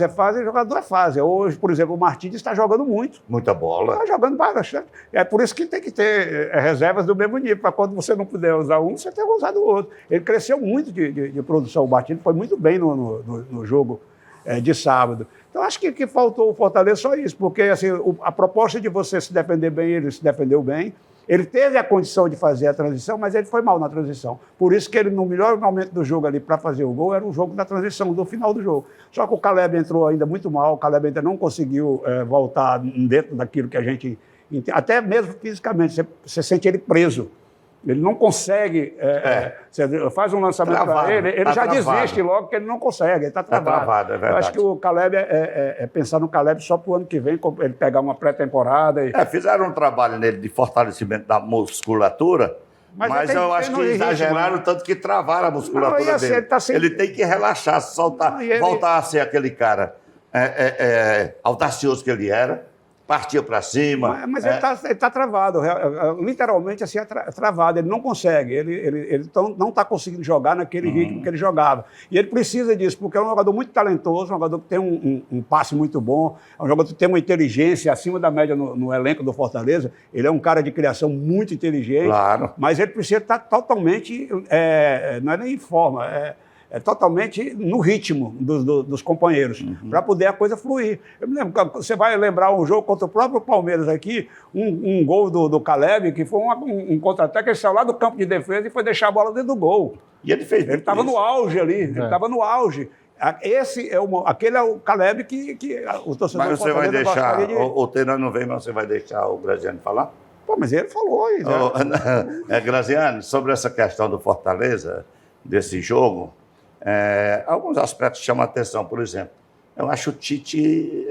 é fase, jogador é fase. Hoje, por exemplo, o Martins está jogando muito. Muita bola. Está jogando bastante. É por isso que tem que ter reservas do mesmo nível, para quando você não puder usar um, você tem que usar do outro. Ele cresceu muito de produção, o Martins foi muito bem no jogo de sábado. Então, acho que faltou o Fortaleza só isso, porque assim, a proposta de você se defender bem, ele se defendeu bem. Ele teve a condição de fazer a transição, mas ele foi mal na transição. Por isso que ele, no melhor momento do jogo ali para fazer o gol, era o jogo da transição, do final do jogo. Só que o Caleb entrou ainda muito mal, o Caleb ainda não conseguiu voltar dentro daquilo que a gente... Até mesmo fisicamente, você sente ele preso. Ele não consegue... Você faz um lançamento para ele tá já travado. desiste logo, porque ele não consegue, ele está travado. travado, é verdade. Eu acho que o Caleb pensar no Caleb só para o ano que vem, ele pegar uma pré-temporada e... Fizeram um trabalho nele de fortalecimento da musculatura, mas eu acho que exageraram tanto que travaram a musculatura Não, e assim, dele. ele tá sem- Ele tem que relaxar, soltar, Não, e ele- voltar a ser aquele cara audacioso que ele era, partia para cima. Mas ele está travado, literalmente assim, travado, ele não consegue, ele não está conseguindo jogar naquele ritmo que ele jogava. E ele precisa disso, porque é um jogador muito talentoso, um jogador que tem um passe muito bom, é um jogador que tem uma inteligência acima da média no elenco do Fortaleza. Ele é um cara de criação muito inteligente, Claro. mas ele precisa estar totalmente, não é nem em forma, totalmente no ritmo dos companheiros, para poder a coisa fluir. Eu me lembro, você vai lembrar um jogo contra o próprio Palmeiras aqui, um gol do Caleb, que foi um contra-ataque, ele saiu lá do campo de defesa e foi deixar a bola dentro do gol. E ele fez Ele estava no auge ali, ele estava no auge. Aquele é o Caleb que o torcedor Mas você vai do Fortaleza deixar, gostaria de... o Tenan não vem, mas você vai deixar o Graziano falar? Pô, mas ele falou isso. Graziano, sobre essa questão do Fortaleza, desse jogo, alguns aspectos chamam a atenção. Por exemplo, eu acho o Tite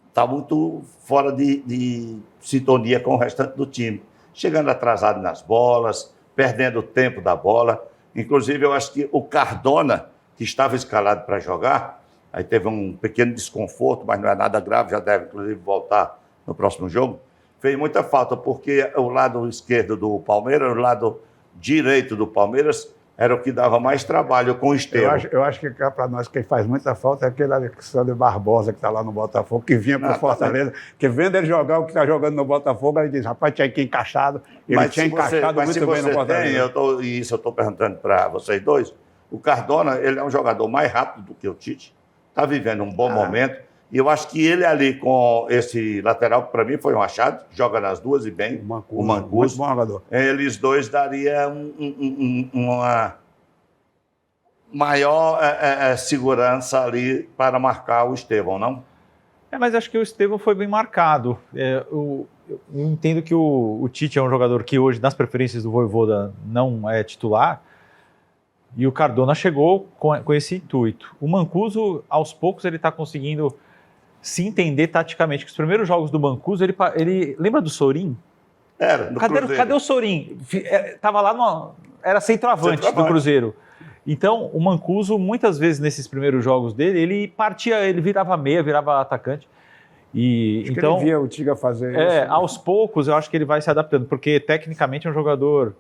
está muito fora de sintonia com o restante do time. Chegando atrasado nas bolas, perdendo o tempo da bola. Inclusive, eu acho que o Cardona, que estava escalado para jogar, aí teve um pequeno desconforto, mas não é nada grave, já deve, inclusive, voltar no próximo jogo. Fez muita falta, porque o lado esquerdo do Palmeiras, o lado direito do Palmeiras, era o que dava mais trabalho com o Estevão. Eu acho que para nós quem faz muita falta é aquele Alexandre Barbosa que está lá no Botafogo, que vinha para o Fortaleza, que vendo ele jogar o que está jogando no Botafogo, aí diz, rapaz, tinha que ir encaixado. Ele tinha encaixado muito bem no Fortaleza. E isso eu estou perguntando para vocês dois, o Cardona, ele é um jogador mais rápido do que o Tite, está vivendo um bom momento, e eu acho que ele ali com esse lateral, que para mim foi um achado, joga nas duas e bem, o Mancuso. Muito bom jogador. Eles dois dariam uma maior segurança ali para marcar o Estevão, não? Mas acho que o Estevão foi bem marcado. Eu entendo que o Tite é um jogador que hoje, nas preferências do Vojvoda, não é titular, e o Cardona chegou com esse intuito. O Mancuso, aos poucos, ele está conseguindo se entender taticamente. Os primeiros jogos do Mancuso, ele lembra do Sorin? Era, do Cruzeiro. Cadê o Sorin? Estava lá, era centroavante do Cruzeiro. Então, o Mancuso, muitas vezes nesses primeiros jogos dele, ele partia, ele virava meia, virava atacante. E Acho então, que ele via o Tiga fazer isso. Aos poucos, eu acho que ele vai se adaptando, porque tecnicamente é um jogador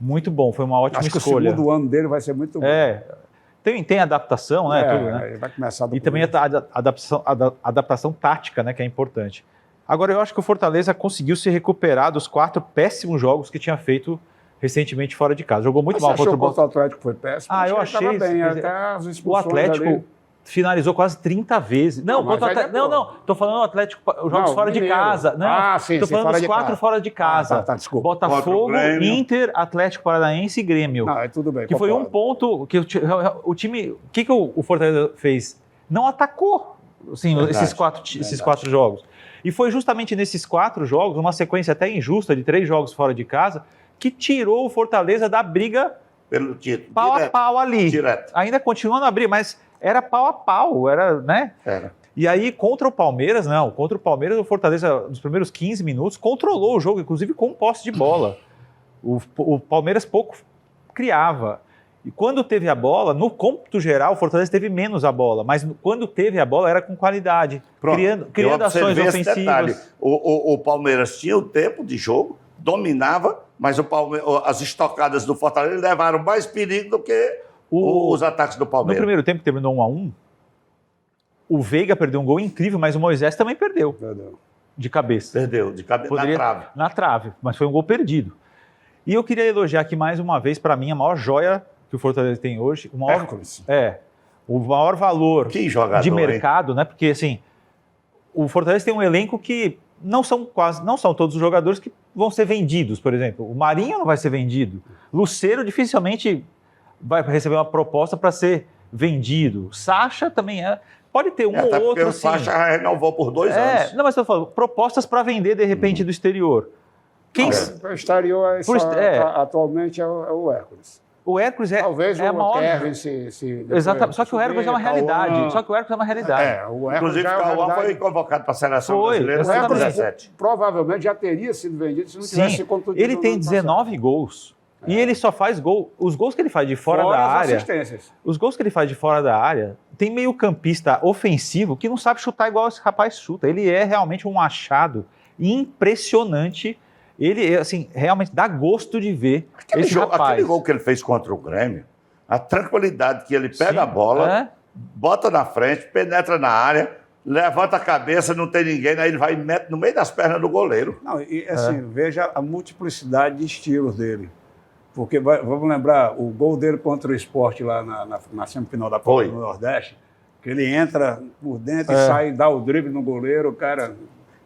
muito bom, foi uma ótima escolha. Acho que o segundo ano dele vai ser muito bom. Tem adaptação, né? Tudo, né? Ele vai começar do E também a adaptação tática, né? Que é importante. Agora, eu acho que o Fortaleza conseguiu se recuperar dos 4 péssimos jogos que tinha feito recentemente fora de casa. Jogou muito mal contra o Atlético. Foi péssimo. Eu achei. Bem, até as O expulsões Atlético, ali. finalizou quase 30 vezes. Não, Não, mas contra o aí Atlético, não, tô falando o Atlético, os jogos Não, fora de Mineiro. casa. Não, Sim, tô sim, falando fora dos de 4 casa. fora de casa. Desculpa. Contra Botafogo, o Grêmio. Inter, Atlético Paranaense e Grêmio. Não, é tudo bem. Que foi um concordo. ponto que o time... O que o Fortaleza fez? Não atacou assim, Verdade, esses 4 jogos. E foi justamente nesses 4 jogos, uma sequência até injusta de 3 jogos fora de casa, que tirou o Fortaleza da briga Pelo título. pau a Direto. pau ali. Direto. Ainda continua na briga, mas era pau a pau, era, né? Era. E aí, contra o Palmeiras, não. Contra o Palmeiras, o Fortaleza, nos primeiros 15 minutos, controlou o jogo, inclusive com posse de bola. O Palmeiras pouco criava. E quando teve a bola, no cômputo geral, o Fortaleza teve menos a bola. Mas quando teve a bola, era com qualidade. Pronto. Criando Eu ações observei esse detalhe. ofensivas. O Palmeiras tinha o tempo de jogo, dominava, mas as estocadas do Fortaleza levaram mais perigo do que os ataques do No Palmeiras. primeiro tempo, que terminou 1-1, o Veiga perdeu um gol incrível, mas o Moisés também perdeu, Perdão. de cabeça. Perdeu, de cabeça Poderia- na trave. Na trave, mas foi um gol perdido. E eu queria elogiar aqui mais uma vez, para mim, a maior joia que o Fortaleza tem hoje, o maior, Hércules. o maior valor Que jogador, de hein? mercado, né? Porque assim, o Fortaleza tem um elenco que não são todos os jogadores que vão ser vendidos, por exemplo. O Marinho não vai ser vendido. Luceiro dificilmente vai receber uma proposta para ser vendido. Sacha também é. Pode ter um Até ou porque outro, o sim. Sacha renovou por 2 anos. Não, mas eu tô falando, propostas para vender de repente do exterior. Quem, O exterior aí Por só, est- é. atualmente é o Hércules. O Hércules Talvez é a o maior. Kevin se Exatamente. Só que o Hércules é uma realidade. Cauã. Só que o Hércules é uma realidade. O Hércules Inclusive, já é o uma Cauã realidade. foi convocado para a seleção Foi, brasileira em O Hércules 2017. provavelmente já teria sido vendido se não tivesse Sim, contundido ele no tem ano 19 gols. E ele só faz gol. Os gols que ele faz de fora Fora da as área. assistências. Os gols que ele faz de fora da área, tem meio campista ofensivo que não sabe chutar igual esse rapaz chuta. Ele é realmente um achado impressionante. Ele, assim, realmente dá gosto de ver esse rapaz. Aquele gol que ele fez contra o Grêmio, a tranquilidade que ele pega Sim, a bola, é. bota na frente, penetra na área, levanta a cabeça, não tem ninguém, aí ele vai e mete no meio das pernas do goleiro. Não, e assim, veja a multiplicidade de estilos dele. Porque vamos lembrar, o gol dele contra o Sport lá na semifinal da Copa Foi. do Nordeste, que ele entra por dentro e sai, dá o drible no goleiro, o cara...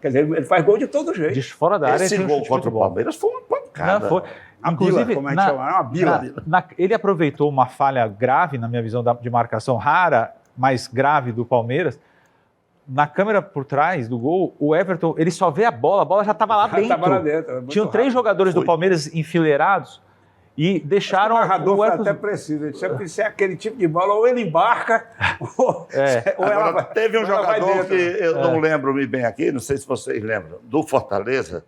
Quer dizer, ele faz gol de todo jeito. De fora da área. Esse tem um gol chute contra o muito bom. Palmeiras foi uma pancada. Não, foi. A Inclusive, bila, como é que chama? É uma bila. ele aproveitou uma falha grave, na minha visão, de marcação rara, mas grave do Palmeiras. Na câmera por trás do gol, o Everton, ele só vê a bola já estava lá dentro. Tava lá dentro. muito Tinham 3 rápido. jogadores do Foi. Palmeiras enfileirados e deixaram O narrador o foi Everton... até preciso. Ele disse que se é aquele tipo de bola, ou ele embarca, ou Agora, ela vai, teve um ou ela vai jogador dentro. que eu não lembro-me bem aqui, não sei se vocês lembram, do Fortaleza,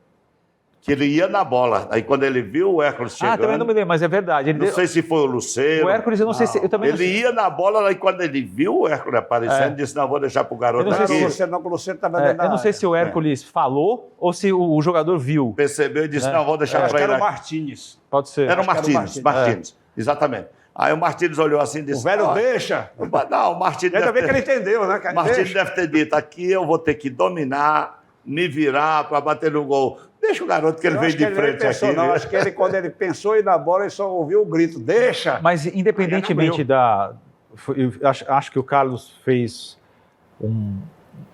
que ele ia na bola. Aí quando ele viu o Hércules chegando, também não me lembro, mas é verdade. Ele não sei se foi o Luceiro, O Hércules, eu não sei se... Eu também não ele sei. ia na bola, aí quando ele viu o Hércules aparecendo, disse, não, vou deixar pro garoto Eu não sei aqui. se- O Luciano estava dentro da eu não sei área. se o Hércules falou ou se o jogador viu. Percebeu e disse, não, vou deixar Acho para que ele era o aqui. Martínez. Pode ser. Era o acho que era o Martínez, Martínez. exatamente. Aí o Martínez olhou assim e O disse, velho "Ó, deixa. não, o Martínez Ainda bem deve que ter... ele entendeu, né? cara? Martínez Deixa. deve ter dito, aqui eu vou ter que dominar, me virar para bater no gol. Deixa o garoto que ele Eu veio acho que de ele nem frente pensou, aqui. não. viu? Acho que ele, quando ele pensou em dar bola, ele só ouviu o grito, deixa. Mas independentemente Aí eu acho que o Carlos fez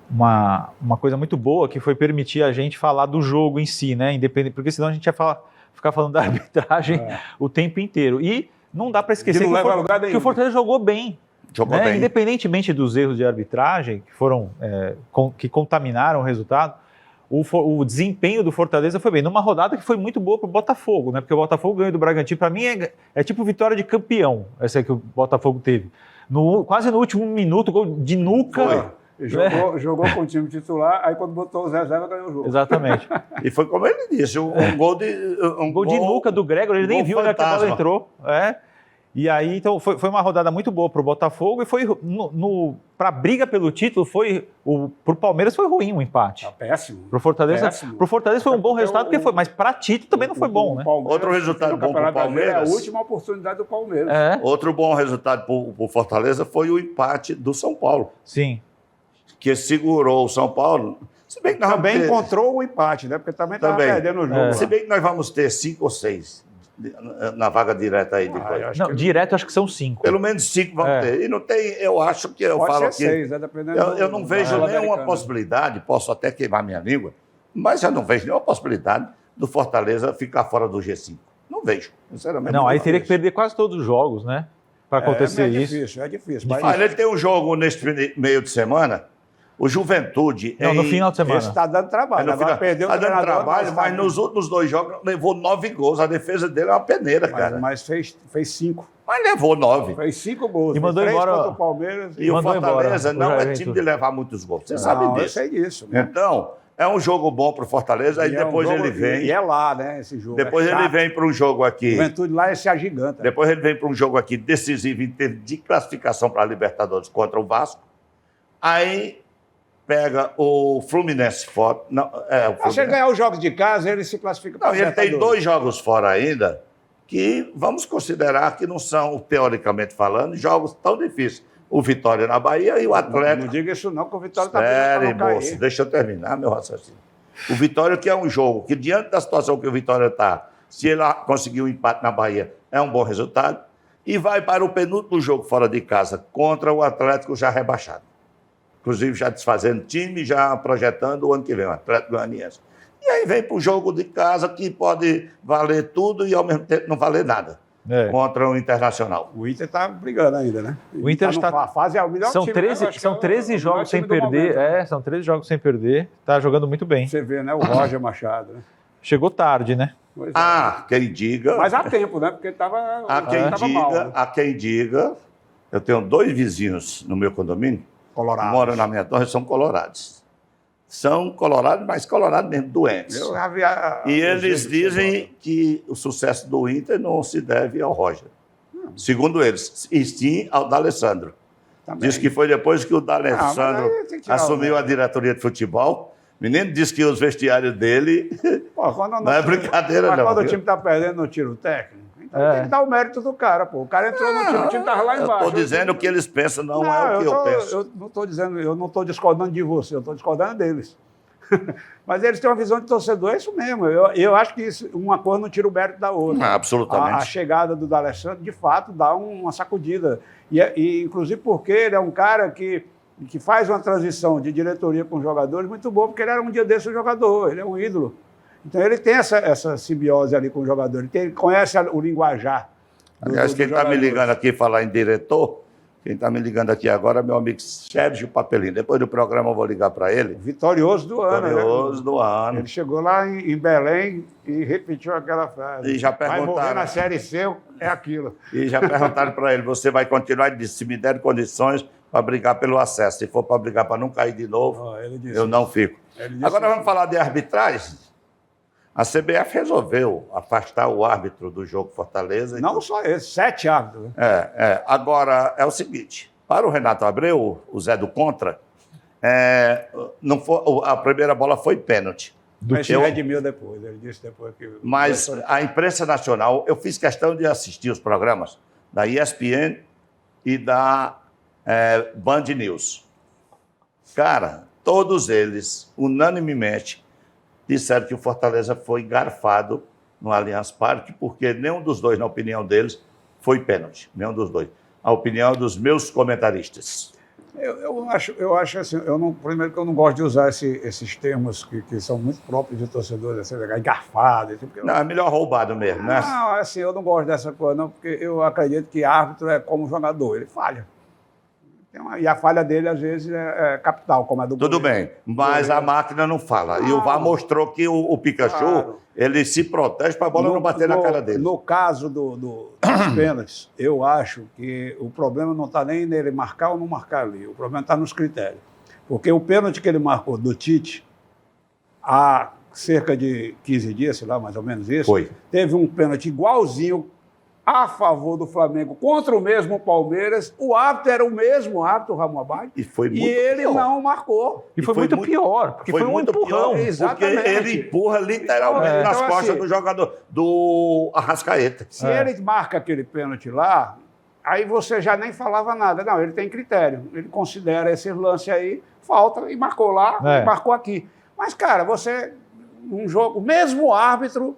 uma coisa muito boa, que foi permitir a gente falar do jogo em si, né? Independente, porque senão a gente ia ficar falando da arbitragem o tempo inteiro. E não dá para esquecer Que não que, leva a lugar nenhum. que o Fortaleza jogou bem. Jogou Né? bem. Independentemente dos erros de arbitragem que foram que contaminaram o resultado, o desempenho do Fortaleza foi bem. Numa rodada que foi muito boa para o Botafogo, né? Porque o Botafogo ganhou do Bragantino. Para mim é tipo vitória de campeão, essa que o Botafogo teve. Quase no último minuto, gol de nuca. Jogou com o time titular, aí quando botou os reservas, ganhou o jogo. Exatamente. E foi como ele disse, um gol de... Um Gol de nuca do Gregor, ele nem gol viu onde é que a bola fantasma. entrou. E aí, então, foi uma rodada muito boa para o Botafogo e foi para a briga pelo título, para o Palmeiras foi ruim o empate. Tá péssimo. Pro Fortaleza, Péssimo. pro Fortaleza foi um bom resultado, porque foi, mas para título também não foi bom, né? Outro resultado bom pro Palmeiras. É a última oportunidade do Palmeiras. Outro bom resultado para o Fortaleza foi o empate do São Paulo, Sim. que segurou o São Paulo. Se bem que nós Também vamos ter, encontrou o empate, né? Porque também estava Também. perdendo o jogo. se bem que nós vamos ter 5 ou 6 na vaga direta aí de eu coisa? acho Não, que direto acho que são 5. Pelo menos 5 vão É. ter. E não tem, eu acho que eu pode falo ser aqui. 6, né? Dependendo Eu não vejo nenhuma Sul-Americana. possibilidade, posso até queimar minha língua, mas eu não vejo nenhuma possibilidade do Fortaleza ficar fora do G5. Não vejo, sinceramente. Não, aí vejo. teria que perder quase todos os jogos, né? Para acontecer isso. É difícil. Mas Olha, ele tem um jogo neste meio de semana, o Juventude. Não, no final de semana. esse está dando trabalho. No Agora final, perdeu tá o dando treinador, trabalho, mas tá- nos últimos 2 jogos levou 9 gols. A defesa dele é uma peneira, cara. Mas fez 5. Mas levou 9. Fez 5 gols. E mandou 3 embora- contra o Palmeiras. E o mandou Fortaleza embora o não é Jair time Ventura. de levar muitos gols. Você sabe Não, eu disso. sei disso. Então, é um jogo bom para o Fortaleza, aí E é um depois jogo- ele vem. E é lá, né, esse jogo. Depois é ele chato. vem para um jogo aqui. Juventude lá se agiganta. Depois ele vem para um jogo aqui decisivo em termos de classificação para a Libertadores contra o Vasco. Aí pega o Fluminense fora. Não, Se ele Fluminense. ganhar os jogos de casa, ele se classifica para Não, e ele tem 2 jogos fora ainda que vamos considerar que não são, teoricamente falando, jogos tão difíceis. O Vitória na Bahia e o Não Atlético. diga isso não, que o Vitória está Espere, não cair. moço, deixa eu terminar meu raciocínio. O Vitória, que é um jogo que, diante da situação que o Vitória está, se ele conseguir um empate na Bahia, é um bom resultado. E vai para o penúltimo jogo fora de casa, contra o Atlético já rebaixado. Inclusive já desfazendo time, já projetando o ano que vem, o Atlético Goianiense. E aí vem para o jogo de casa, que pode valer tudo e ao mesmo tempo não valer nada, É. contra o Internacional. O Inter está brigando ainda, né? O Inter tá está- numa fase, é o melhor São time, 13, né? Eu acho que são é o 13 melhor jogos sem time do perder. momento, né? São 13 jogos sem perder. Tá jogando muito bem. Você vê, né? O Roger Machado, né? Chegou tarde, né? Pois é. Quem diga... Mas há tempo, né? Porque estava mal. Né? Há quem diga, eu tenho 2 vizinhos no meu condomínio, Colorado. moram na minha torre, são colorados. São colorados, mas colorados mesmo, doentes. Eu já vi E eles dizem que o sucesso do Inter não se deve ao Roger. Segundo eles, e sim ao D'Alessandro. Também. Diz que foi depois que o mas D'Alessandro aí tem que tirar assumiu o- a diretoria de futebol. O menino disse que os vestiários dele... Pô, quando Não é brincadeira, mas não, quando o viu? time está perdendo no tiro técnico, então É. tem que dar o mérito do cara, pô. O cara entrou no time, o time estava lá Eu embaixo. estou dizendo o que eles pensam, não é o que eu penso. Eu não estou dizendo, eu não estou discordando de você, eu estou discordando deles. Mas eles têm uma visão de torcedor, é isso mesmo. Eu acho que uma coisa não tira o mérito da outra. Absolutamente. A chegada do D'Alessandro, de fato, dá uma sacudida. E inclusive porque ele é um cara que faz uma transição de diretoria com os jogadores muito boa, porque ele era um dia desse um jogador, ele é um ídolo. Então ele tem essa simbiose ali com o jogador, ele conhece o linguajar. Aliás, quem está me ligando aqui falar em diretor, quem está me ligando aqui agora é meu amigo Sérgio Papelino. Depois do programa eu vou ligar para ele. Vitorioso do ano, Vitorioso né? do ano. Ele chegou lá em Belém e repetiu aquela frase. E já Vai perguntaram. morrer na Série C, é aquilo. E já perguntaram para ele, você vai continuar? Ele disse, se me der condições para brigar pelo acesso. Se for para brigar para não cair de novo, Ó, ele disse eu não fico. Ele disse Agora isso. vamos falar de arbitragem. A CBF resolveu afastar o árbitro do jogo Fortaleza. Não só esse, 7 árbitros. Né? Agora, é o seguinte, para o Renato Abreu, o Zé do Contra, não foi, a primeira bola foi pênalti. Mas eu- se redimiu depois, ele disse depois que... Mas a imprensa nacional, eu fiz questão de assistir os programas da ESPN e da Band News. Cara, todos eles, unanimemente, disseram que o Fortaleza foi garfado no Allianz Parque, porque nenhum dos dois, na opinião deles, foi pênalti. Nenhum dos dois. A opinião dos meus comentaristas. Eu acho assim, primeiro que eu não gosto de usar esses termos que são muito próprios de torcedores, assim, garfado. Assim, porque Não, é melhor roubado mesmo, né? Não, assim, eu não gosto dessa coisa, não, porque eu acredito que árbitro é como jogador, ele falha. E a falha dele, às vezes, é capital, como a do Tudo goleiro. bem, mas a máquina não fala. E o VAR mostrou que o Pikachu, Claro. ele se protege para a bola não bater na cara dele. No caso dos pênaltis, eu acho que o problema não está nem nele marcar ou não marcar ali, o problema está nos critérios. Porque o pênalti que ele marcou do Tite, há cerca de 15 dias, sei lá, mais ou menos isso, Foi. teve um pênalti igualzinho a favor do Flamengo contra o mesmo Palmeiras. O árbitro era o mesmo árbitro, o Ramon Abad, E foi muito e ele pior. não marcou. E foi muito pior, porque foi um muito empurrão. pior, Exatamente. porque ele empurra literalmente Então, nas costas assim, do jogador, do Arrascaeta. Se ele marca aquele pênalti lá, aí você já nem falava nada. Não, ele tem critério. Ele considera esse lance aí, falta, e marcou lá, É. e marcou aqui. Mas, cara, você, um jogo, o mesmo árbitro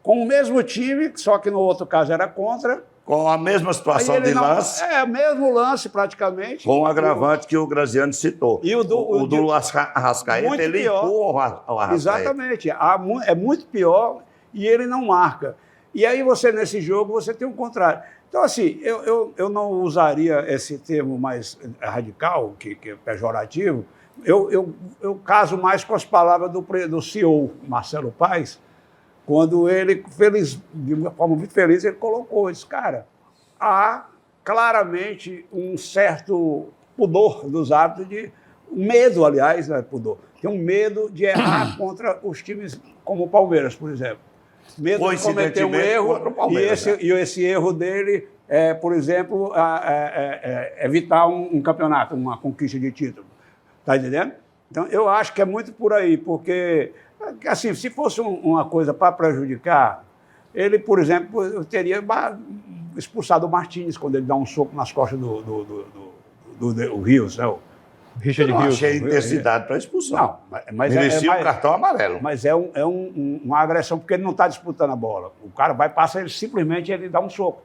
com o mesmo time, só que no outro caso era contra. Com a mesma situação de lance, o mesmo lance praticamente. com o agravante que o Graziano citou. E o do Arrascaeta, ele empurra o Arrascaeta. Exatamente. É muito pior e ele não marca. E aí você, nesse jogo, você tem um contrário. Então, assim, eu não usaria esse termo mais radical, que é pejorativo. Eu caso mais com as palavras do CEO, Marcelo Paes, quando ele, de uma forma muito feliz, ele colocou isso. Cara, há claramente um certo pudor dos árbitros, medo, aliás, não é pudor, tem um medo de errar contra os times como o Palmeiras, por exemplo. Medo de cometer um erro, e esse erro dele é, por exemplo, evitar um campeonato, uma conquista de título. Está entendendo? Então, eu acho que é muito por aí, porque, assim, se fosse uma coisa para prejudicar, ele, por exemplo, teria expulsado o Martínez quando ele dá um soco nas costas do Rios, né? Richard Rios. Não achei intensidade para expulsão. Não, mas merecia um cartão amarelo. Mas é uma agressão, porque ele não está disputando a bola. O cara passa, ele simplesmente dá um soco.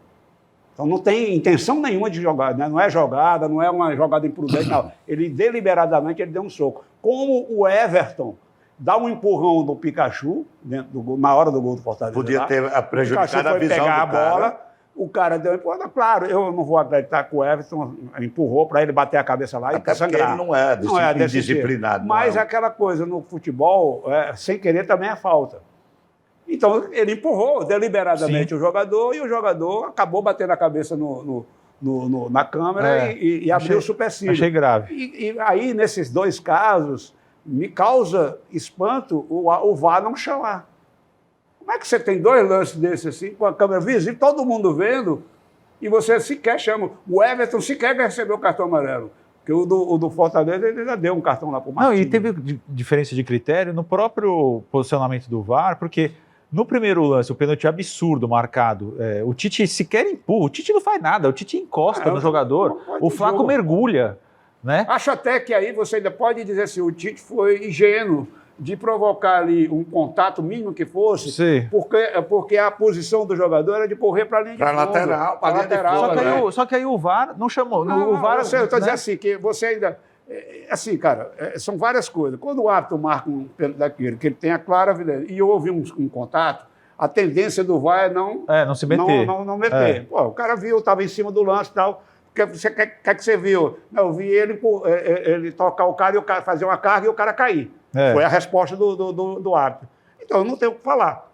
Então não tem intenção nenhuma de jogar, né? Não é jogada, não é uma jogada imprudente, não. Ele deliberadamente deu um soco. Como o Everton dá um empurrão do Pikachu na hora do gol do Fortaleza. Podia ter prejudicado a visão pegar do cara. A bola, o cara deu um empurrão. Claro, eu não vou acreditar que o Everton empurrou para ele bater a cabeça lá até e sangrar. Ele não é indisciplinado. Mas aquela coisa no futebol, sem querer, também é falta. Então, ele empurrou deliberadamente o jogador e o jogador acabou batendo a cabeça na câmera e abriu o supercílio. Achei grave. E aí, nesses dois casos, me causa espanto o VAR não chamar. Como é que você tem dois lances desses assim, com a câmera visível, todo mundo vendo, e você sequer chama? O Everton sequer recebeu o cartão amarelo. Porque o do Fortaleza, ele já deu um cartão lá para o Martins. Não, e teve diferença de critério no próprio posicionamento do VAR, porque no primeiro lance, o pênalti absurdo marcado, o Tite sequer empurra, o Tite não faz nada, o Tite encosta no jogador, o Flaco mergulha, né? Acho até que aí você ainda pode dizer assim, o Tite foi ingênuo de provocar ali um contato mínimo que fosse, porque a posição do jogador era de correr para a linha de fundo. Para lateral. Só que aí o VAR não chamou. O VAR, eu estou dizendo assim, que você ainda... Assim, cara, são várias coisas. Quando o árbitro marca um pênalti daquele, que ele tem a clara evidência, e houve um contato, a tendência do VAR é não se meter. Não meter. Pô, o cara viu, estava em cima do lance e tal. O que você quer que você viu? Não, eu vi ele tocar o cara e o cara fazer uma carga e o cara cair. Foi a resposta do árbitro. Então, eu não tenho o que falar.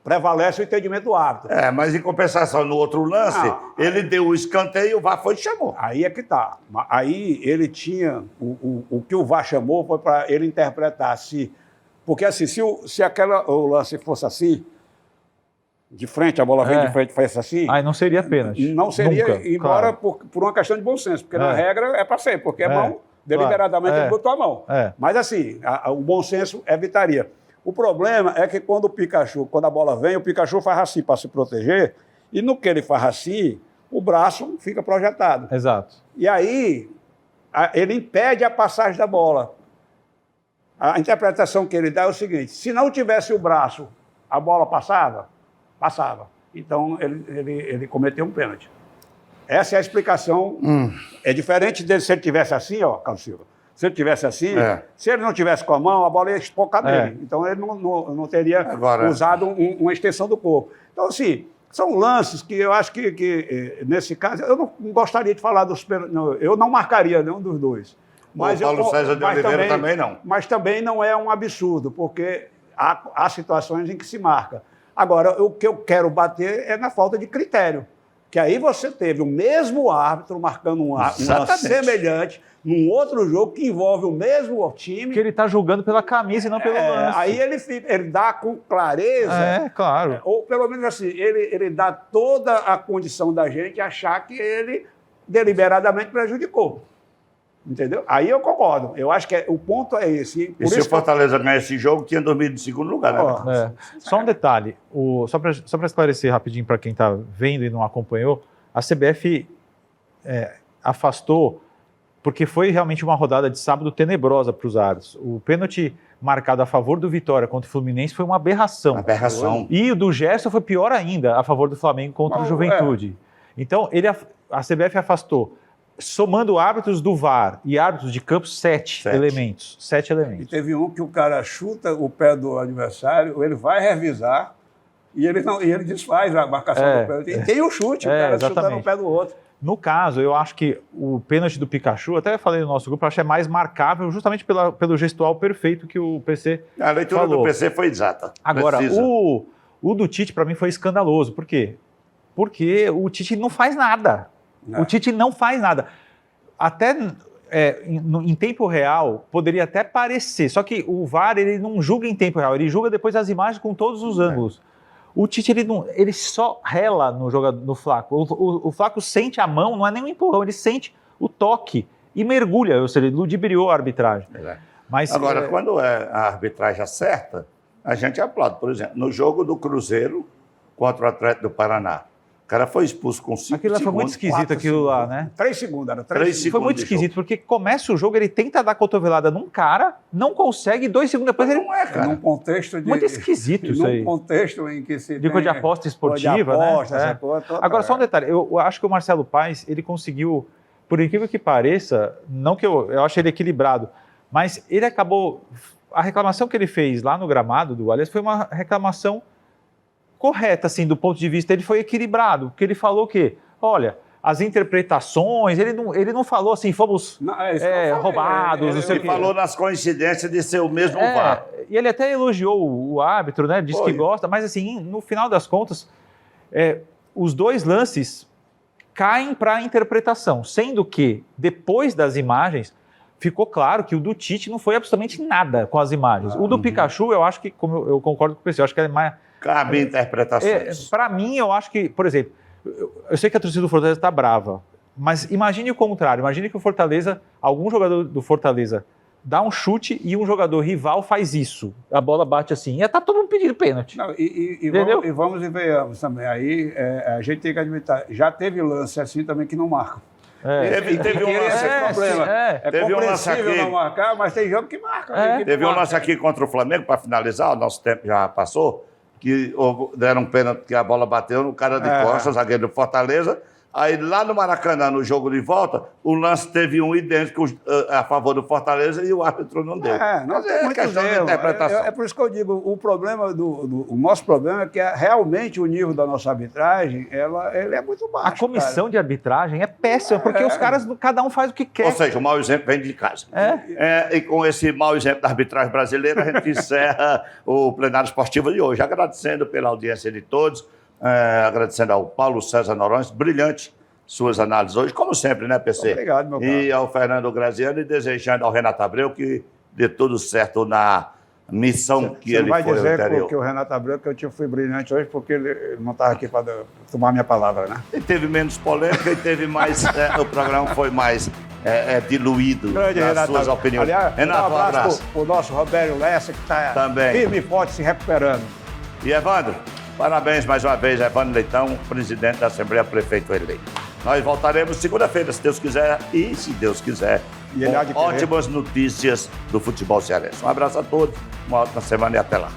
Prevalece o entendimento do árbitro. Mas em compensação, no outro lance, ele deu o escanteio e o VAR foi e chamou. Aí é que tá. Aí ele tinha... O que o VAR chamou foi para ele interpretar se... Porque assim, se o lance fosse assim, de frente, a bola vem de frente, fosse assim... Aí não seria pênalti. Não seria, nunca, embora por uma questão de bom senso, porque na regra é para ser, porque é mão, deliberadamente ele botou a mão. Mas assim, o bom senso evitaria. O problema é que quando a bola vem, o Pikachu faz assim para se proteger, e no que ele faz assim, o braço fica projetado. Exato. E aí, ele impede a passagem da bola. A interpretação que ele dá é o seguinte, se não tivesse o braço, a bola passava? Passava. Então, ele cometeu um pênalti. Essa é a explicação. É diferente dele se ele tivesse assim, ó, Carlos Silva. Se ele tivesse assim, se ele não tivesse com a mão, a bola ia espocar dele. Então, ele não teria usado uma extensão do corpo. Então, assim, são lances que eu acho que nesse caso, eu não gostaria de falar dos pênaltis. Eu não marcaria nenhum dos dois. Mas o Paulo César de Oliveira também não. Mas também não é um absurdo, porque há situações em que se marca. Agora, o que eu quero bater é na falta de critério. Que aí você teve o mesmo árbitro marcando um lance semelhante num outro jogo que envolve o mesmo time. Que ele está julgando pela camisa e não pelo lance. Aí ele dá com clareza. Claro. Ou pelo menos assim, ele dá toda a condição da gente achar que ele deliberadamente prejudicou. Entendeu? Aí eu concordo. Eu acho que o ponto é esse. E se o Fortaleza ganhar esse jogo, tinha dormido em segundo lugar, né? Só um detalhe. Só para esclarecer rapidinho para quem está vendo e não acompanhou, a CBF afastou, porque foi realmente uma rodada de sábado tenebrosa para os árbitros. O pênalti marcado a favor do Vitória contra o Fluminense foi uma aberração. Uma aberração. E o do Gerson foi pior ainda, a favor do Flamengo contra o Juventude. Então, a CBF afastou, somando árbitros do VAR e árbitros de campo, 7 elementos. 7 elementos. E teve um que o cara chuta o pé do adversário, ele vai revisar e ele desfaz a marcação do pé. Tem o chute, o cara chutando o pé do outro. No caso, eu acho que o pênalti do Pikachu, até falei no nosso grupo, eu acho que é mais marcável justamente pelo gestual perfeito que o PC A leitura falou. do PC foi exata. Agora, o do Tite, para mim, foi escandaloso. Por quê? Porque o Tite não faz nada. O Tite não faz nada. Até em tempo real, poderia até parecer. Só que o VAR, ele não julga em tempo real. Ele julga depois as imagens com todos os ângulos. O Tite, ele só rela no Flaco. O Flaco sente a mão, não é nem um empurrão, ele sente o toque e mergulha, ou seja, ele ludibriou a arbitragem. Mas, agora, quando a arbitragem acerta, a gente aplaude. Por exemplo, no jogo do Cruzeiro contra o Atlético do Paraná, o cara foi expulso com 5 segundos. Aquilo foi muito esquisito, aquilo lá, né? 3 segundos, era 3 segundos. Foi muito esquisito, porque começa o jogo, ele tenta dar cotovelada num cara, não consegue, 2 segundos depois ele... Não é, cara. Num contexto de... Muito esquisito isso aí. Num contexto em que se de aposta esportiva, de aposta, né? Toda, agora, só um detalhe, eu acho que o Marcelo Paes, ele conseguiu, por incrível que pareça, não que eu acho ele equilibrado, mas ele acabou... A reclamação que ele fez lá no gramado do Allianz foi uma reclamação correta, assim, do ponto de vista, ele foi equilibrado, porque ele falou que, olha, as interpretações, ele não falou assim, fomos roubados, não sei o quê. Ele falou nas coincidências de ser o mesmo VAR. E ele até elogiou o árbitro, né, disse que gosta, mas assim, no final das contas, os 2 lances caem para a interpretação, sendo que, depois das imagens, ficou claro que o do Tite não foi absolutamente nada com as imagens. O do Pikachu, eu acho que, como eu concordo com o PC, eu acho que é mais... Cabe interpretações. Para mim, eu acho que, por exemplo, eu sei que a torcida do Fortaleza está brava, mas imagine o contrário. Imagine que o Fortaleza, algum jogador do Fortaleza dá um chute e um jogador rival faz isso. A bola bate assim. Ia estar todo mundo pedindo pênalti. Não, e vamos e venhamos também. Aí a gente tem que admitir, já teve lance assim também que não marcam. Teve um lance teve um lance aqui não marcar, mas tem jogo que marca. Teve um lance aqui contra o Flamengo, para finalizar, o nosso tempo já passou, que deram um pênalti que a bola bateu no cara de costas, zagueiro do Fortaleza. Aí lá no Maracanã, no jogo de volta, o lance teve um idêntico a favor do Fortaleza e o árbitro não deu. Não tem questão de interpretação. É por isso que eu digo, o problema o nosso problema é que realmente o nível da nossa arbitragem, ele é muito baixo. A comissão de arbitragem é péssima, porque os caras, cada um faz o que quer. Ou seja, o mau exemplo vem de casa. E com esse mau exemplo da arbitragem brasileira, a gente encerra o plenário esportivo de hoje, agradecendo pela audiência de todos. Agradecendo ao Paulo César Noronha, brilhante suas análises hoje, como sempre, né, PC? Obrigado, meu caro. E ao Fernando Graziano, e desejando ao Renato Abreu que dê tudo certo na missão que ele foi anterior. Você vai dizer que o Renato Abreu que eu fui brilhante hoje porque ele não estava aqui para tomar minha palavra, né? E teve menos polêmica e teve mais... o programa foi mais diluído nas suas opiniões. Aliás, Renato, um abraço para o nosso Robério Lessa, que está firme e forte, se recuperando. E Evandro, parabéns mais uma vez, Evandro Leitão, presidente da Assembleia, prefeito eleito. Nós voltaremos segunda-feira, se Deus quiser, e se Deus quiser, com ótimas notícias do futebol cearense. Um abraço a todos, uma ótima semana e até lá.